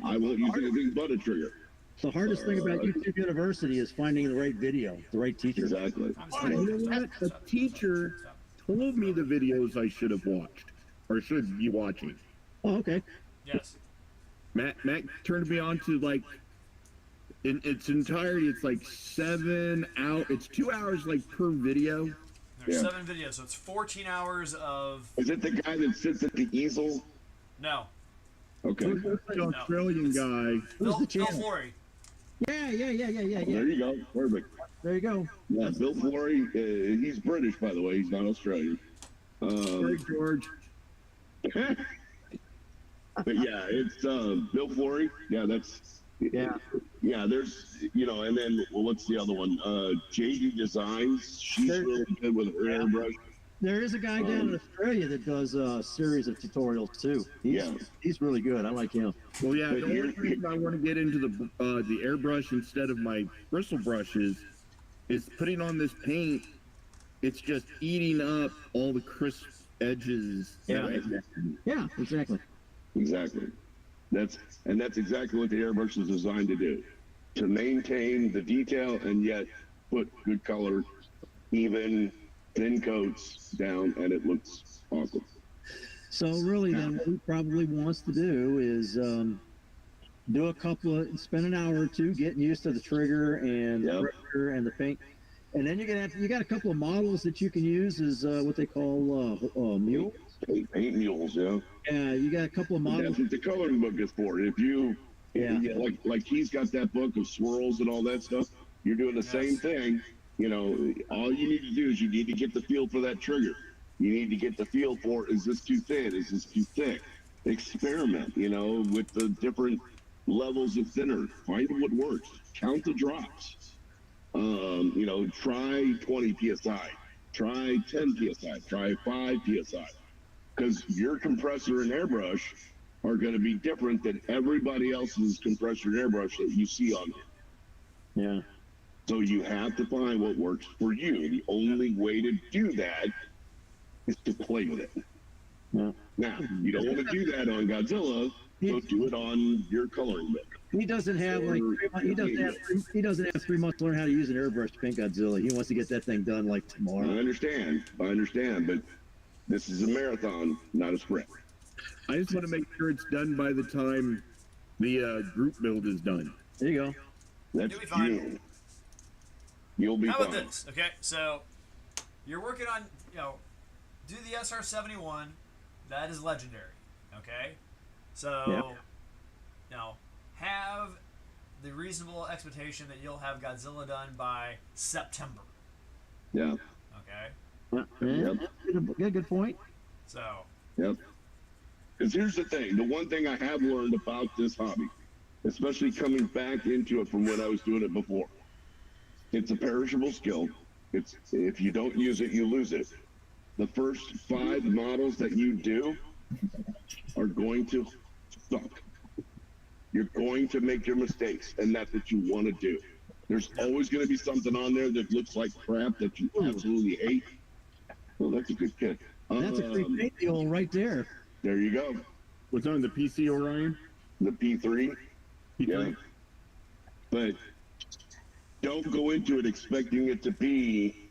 I won't use anything but a trigger. The hardest thing about YouTube University is finding the right video, the right teacher. Exactly. You know what? The teacher told me the videos I should have watched or should be watching. Oh, okay. Yes. Matt turned me on to like in its entirety. It's like 7 hours. It's 2 hours like per video. There's 7 videos, so it's 14 hours of. Is it the guy that sits at the easel? No. Okay. The Australian guy. Bill Flory. Yeah. There you go. Perfect. There you go. Yeah, Bill Flory. He's British, by the way. He's not Australian. Sorry, George. But yeah, it's Bill Flory. Yeah, that's. Yeah, there's, and then what's the other one? JD Designs. She's really good with her airbrush. There is a guy down in Australia that does a series of tutorials too. He's really good. I like him. Well, yeah. The only reason I want to get into the airbrush instead of my bristle brushes is putting on this paint. It's just eating up all the crisp edges. Yeah, exactly. Exactly. That's exactly what the airbrush is designed to do, to maintain the detail and yet put good color, even thin coats down, and it looks awesome. So really, then what he probably wants to do is do a couple of, spend an hour or two getting used to the trigger and the pressure and the paint. And then you got a couple of models that you can use as what they call mules. Paint mules, yeah. Yeah, you got a couple of models. That's what the coloring book is for. If you, like he's got that book of swirls and all that stuff, you're doing the same thing. You know, all you need to do is you need to get the feel for that trigger. You need to get the feel for, is this too thin? Is this too thick? Experiment, you know, with the different levels of thinner. Find what works. Count the drops. You know, try 20 psi, try 10 psi, try 5 psi, because your compressor and airbrush are going to be different than everybody else's compressor and airbrush that you see on there. Yeah. So you have to find what works for you. The only way to do that is to play with it. Yeah. Now, you don't want to do that on Godzilla, so do it on your coloring book. He doesn't have he doesn't have 3 months to learn how to use an airbrush to paint Godzilla. He wants to get that thing done like tomorrow. I understand, but this is a marathon, not a sprint. I just want to make sure it's done by the time the group build is done. There you go. That's You'll be fine. June. You'll be How fine. about this? Okay, so you're working on, you know, do the SR-71. That is legendary. Okay, so you know, have the reasonable expectation that you'll have Godzilla done by September. Yeah. Okay. Good point. So. Yep. Because here's the thing. The one thing I have learned about this hobby, especially coming back into it from when I was doing it before, it's a perishable skill. It's, if you don't use it, you lose it. The first 5 models that you do are going to suck. You're going to make your mistakes, and that's what you want to do. There's always going to be something on there that looks like crap that you absolutely hate. Well, that's a good kid. That's a free paint deal right there. There you go. What's on the PC, Orion? The P3. Yeah. But don't go into it expecting it to be,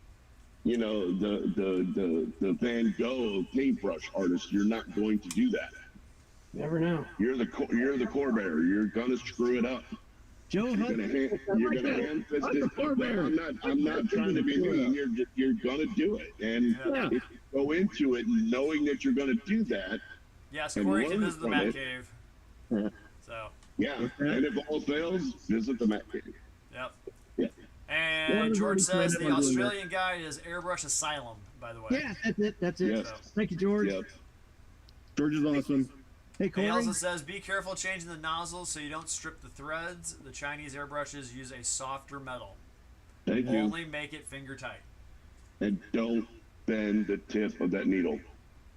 you know, the Van Gogh paintbrush artist. You're not going to do that. Never know. You're the core bearer. You're gonna screw it up. Joe, you're gonna hand fist it. I'm not trying to be mean. You're gonna do it, and if you go into it knowing that you're gonna do that. Yes, Corey can visit the Matt Cave. So. Yeah, and if all fails, visit the Matt Cave. Yep. Yeah. And George says the Australian guy is Airbrush Asylum, by the way. Yeah, that's it. Yep. So. Thank you, George. Yep. George is awesome. Hey, Corey. He also says, be careful changing the nozzles so you don't strip the threads. The Chinese airbrushes use a softer metal. Thank you. Only make it finger tight. And don't bend the tip of that needle.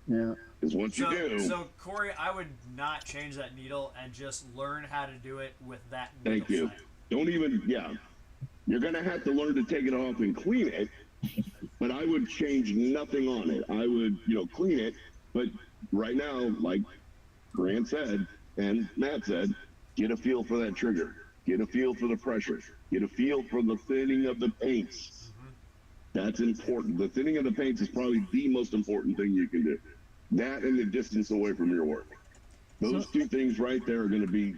Yeah. Because once you do. So, Corey, I would not change that needle and just learn how to do it with that needle. Thank you. Size. Don't even, You're going to have to learn to take it off and clean it. But I would change nothing on it. I would, clean it. But right now, like Grant said and Matt said, get a feel for that trigger. Get a feel for the pressure. Get a feel for the thinning of the paints. That's important. The thinning of the paints is probably the most important thing you can do. That and the distance away from your work. Those 2 things right there are going to be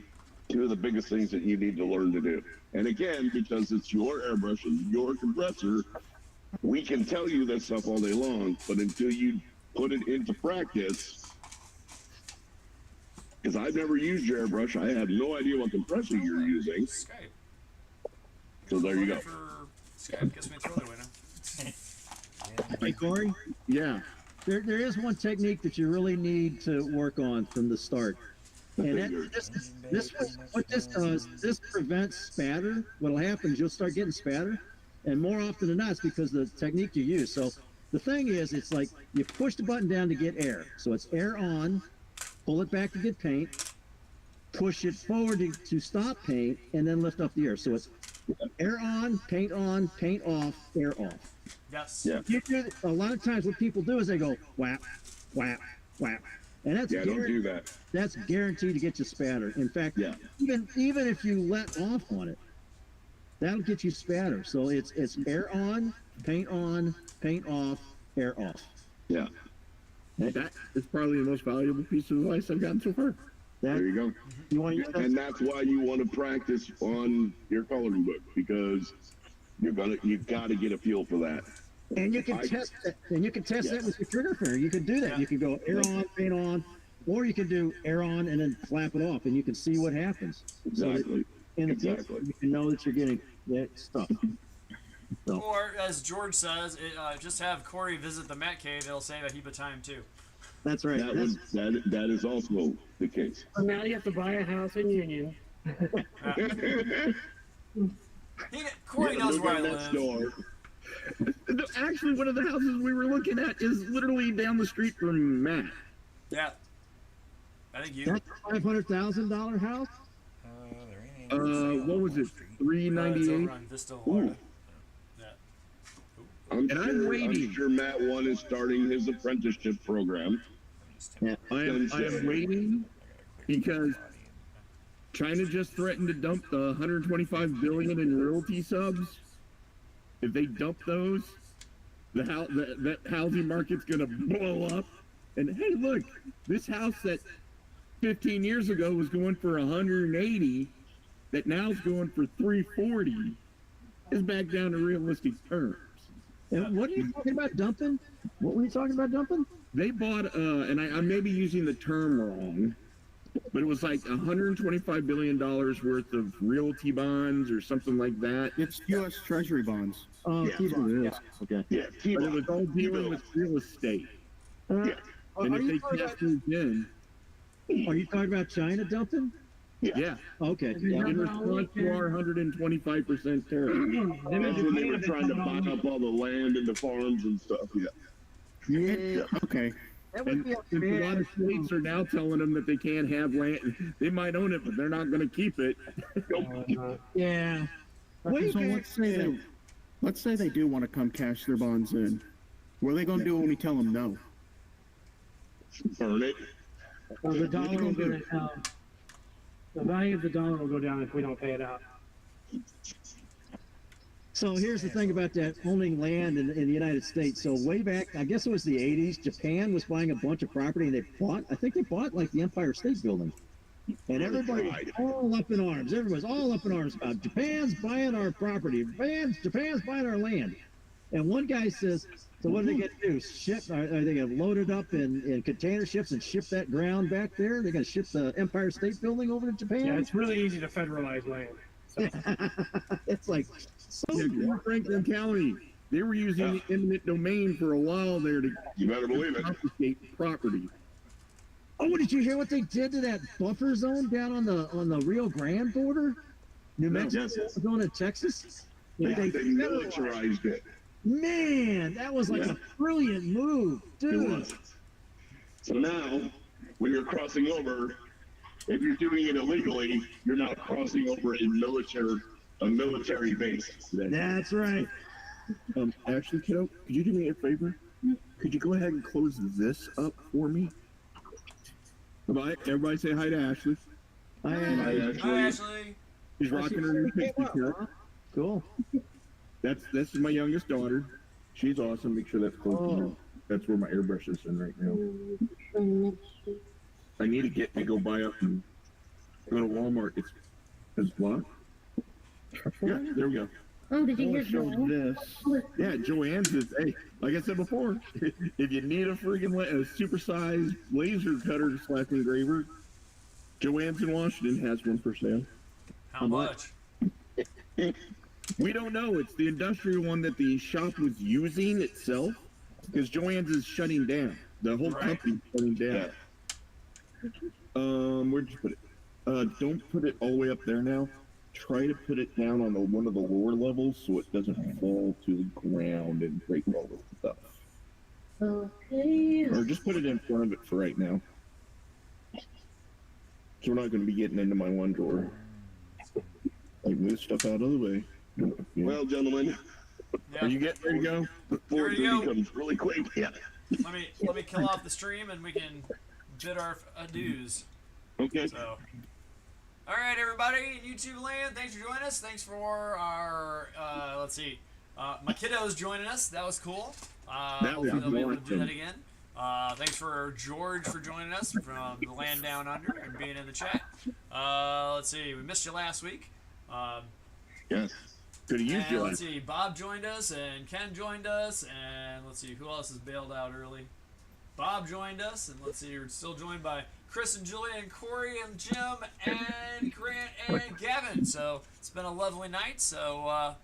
2 of the biggest things that you need to learn to do. And again, because it's your airbrush and your compressor, we can tell you that stuff all day long, but until you put it into practice, because I've never used your airbrush, I have no idea what compressor you're using. Skype. So there you go. For Skype gets me through the window. Hey, Corey. Yeah. There is one technique that you really need to work on from the start. And what this does, this prevents spatter. What'll happen is you'll start getting spatter, and more often than not, it's because of the technique you use. So the thing is, it's like you push the button down to get air. So it's air on, pull it back to get paint, push it forward to stop paint, and then lift up the air. So it's air on, paint off, air off. Yes. Yeah. A lot of times what people do is they go whap, whap, whap. And that's don't do that. That's guaranteed to get you spatter. In fact, even if you let off on it, that'll get you spatter. So it's air on, paint off, air off. Yeah. That is probably the most valuable piece of advice I've gotten so far. There you go. You want to use that? And that's why you want to practice on your coloring book, because you got to get a feel for that. And you can test it. And you can test that with your trigger finger. You can do that. You can go air on, paint on, or you can do air on and then flap it off, and you can see what happens. Exactly. So in the future, you can know that you're getting that stuff. So. Or, as George says, just have Corey visit the Matt Cave. It'll save a heap of time, too. That's right. That is also the case. So now you have to buy a house in Union. Corey knows where I live. Door. Actually, one of the houses we were looking at is literally down the street from Matt. Yeah. I think you. That's a $500,000 house? What was it? $398. I'm sure Matt 1 is starting his apprenticeship program. Yeah. I am waiting because China just threatened to dump the 125 billion in royalty subs. If they dump those, that housing market's gonna blow up. And hey, look, this house that 15 years ago was going for 180, that now is going for 340, is back down to realistic terms. And what are you talking about dumping? What were you talking about dumping? They bought, and I may be using the term wrong, but it was like $125 billion worth of realty bonds or something like that. It's U.S. Treasury bonds. Oh, Yeah. Okay. Yeah, But it was all dealing with real estate. And if they cash those in, are you talking about China dumping? yeah. Okay. In response to our 125% tariff. That's when they were trying to buy up all the land and the farms and stuff. Yeah. Okay. And since a lot of states are now telling them that they can't have land, they might own it, but they're not going to keep it. Yeah. Okay, so let's say they do want to come cash their bonds in. What are they going to do when we tell them no? Burn it. Well, the dollar will go down. The value of the dollar will go down if we don't pay it out. So here's the thing about that owning land in the United States. So way back, I guess it was the 80s, Japan was buying a bunch of property, and I think they bought like the Empire State Building. And everybody was all up in arms. Everybody's all up in arms about Japan's buying our property. Japan's buying our land. And one guy says, so what are they going to do? Are they going to load it up in container ships and ship that ground back there? They're going to ship the Empire State Building over to Japan? Yeah, it's really easy to federalize land. So. It's like, Franklin County, they were using the eminent domain for a while there to confiscate property. Oh, did you hear what they did to that buffer zone down on the Rio Grande border? New Mexico, Arizona, Texas? They militarized it. Man, that was like a brilliant move, dude. It was. So now, when you're crossing over, if you're doing it illegally, you're not crossing over a military base. That's right. Ashley, kiddo, could you do me a favor? Could you go ahead and close this up for me? Bye. Everybody say hi to Ashley. Hi, Ashley. Hi, Ashley. She's rocking her new picture here. Cool. This is my youngest daughter. She's awesome. Make sure that's close to her. That's where my airbrush is in right now. I need to go buy up and go to Walmart. It's blocked. Yeah, there we go. Oh, did you hear Joanne? Yeah, Joanne's is, hey, like I said before, if you need a freaking supersized laser cutter / engraver, Joanne's in Washington has one for sale. How much? We don't know. It's the industrial one that the shop was using itself, because Joanne's is shutting down. The whole company's shutting down. Where'd you put it? Don't put it all the way up there now. Try to put it down on one of the lower levels so it doesn't fall to the ground and break all the stuff. Okay. Or just put it in front of it for right now. So we're not going to be getting into my one drawer. Like, move stuff out of the way. Yeah. Well, gentlemen, are you getting ready to go? Before it becomes really quick. Yeah. Let me kill off the stream and we can bid our dues. Okay. So, all right, everybody in YouTube land, thanks for joining us. Thanks for our let's see, my kiddos joining us. That was cool. That was Hopefully they'll be able to do awesome. that again. Thanks for George for joining us from the land down under and being in the chat. Let's see, we missed you last week. Yes. Could have used you Let's last. see, Bob joined us and Ken joined us, and let's see who else has bailed out early. Bob joined us, and let's see, we're still joined by Chris and Julia and Corey and Jim and Grant and Gavin. So it's been a lovely night. So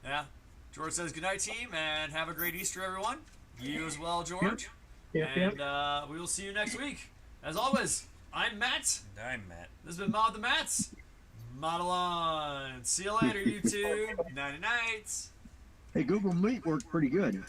yeah, George says good night, team, and have a great Easter, everyone. You as well, George. Yep, And we will see you next week. As always, I'm Matt. And I'm Matt. This has been Mod the Mats. Model on. See you later, YouTube. Nighty night. Hey, Google Meet worked pretty good.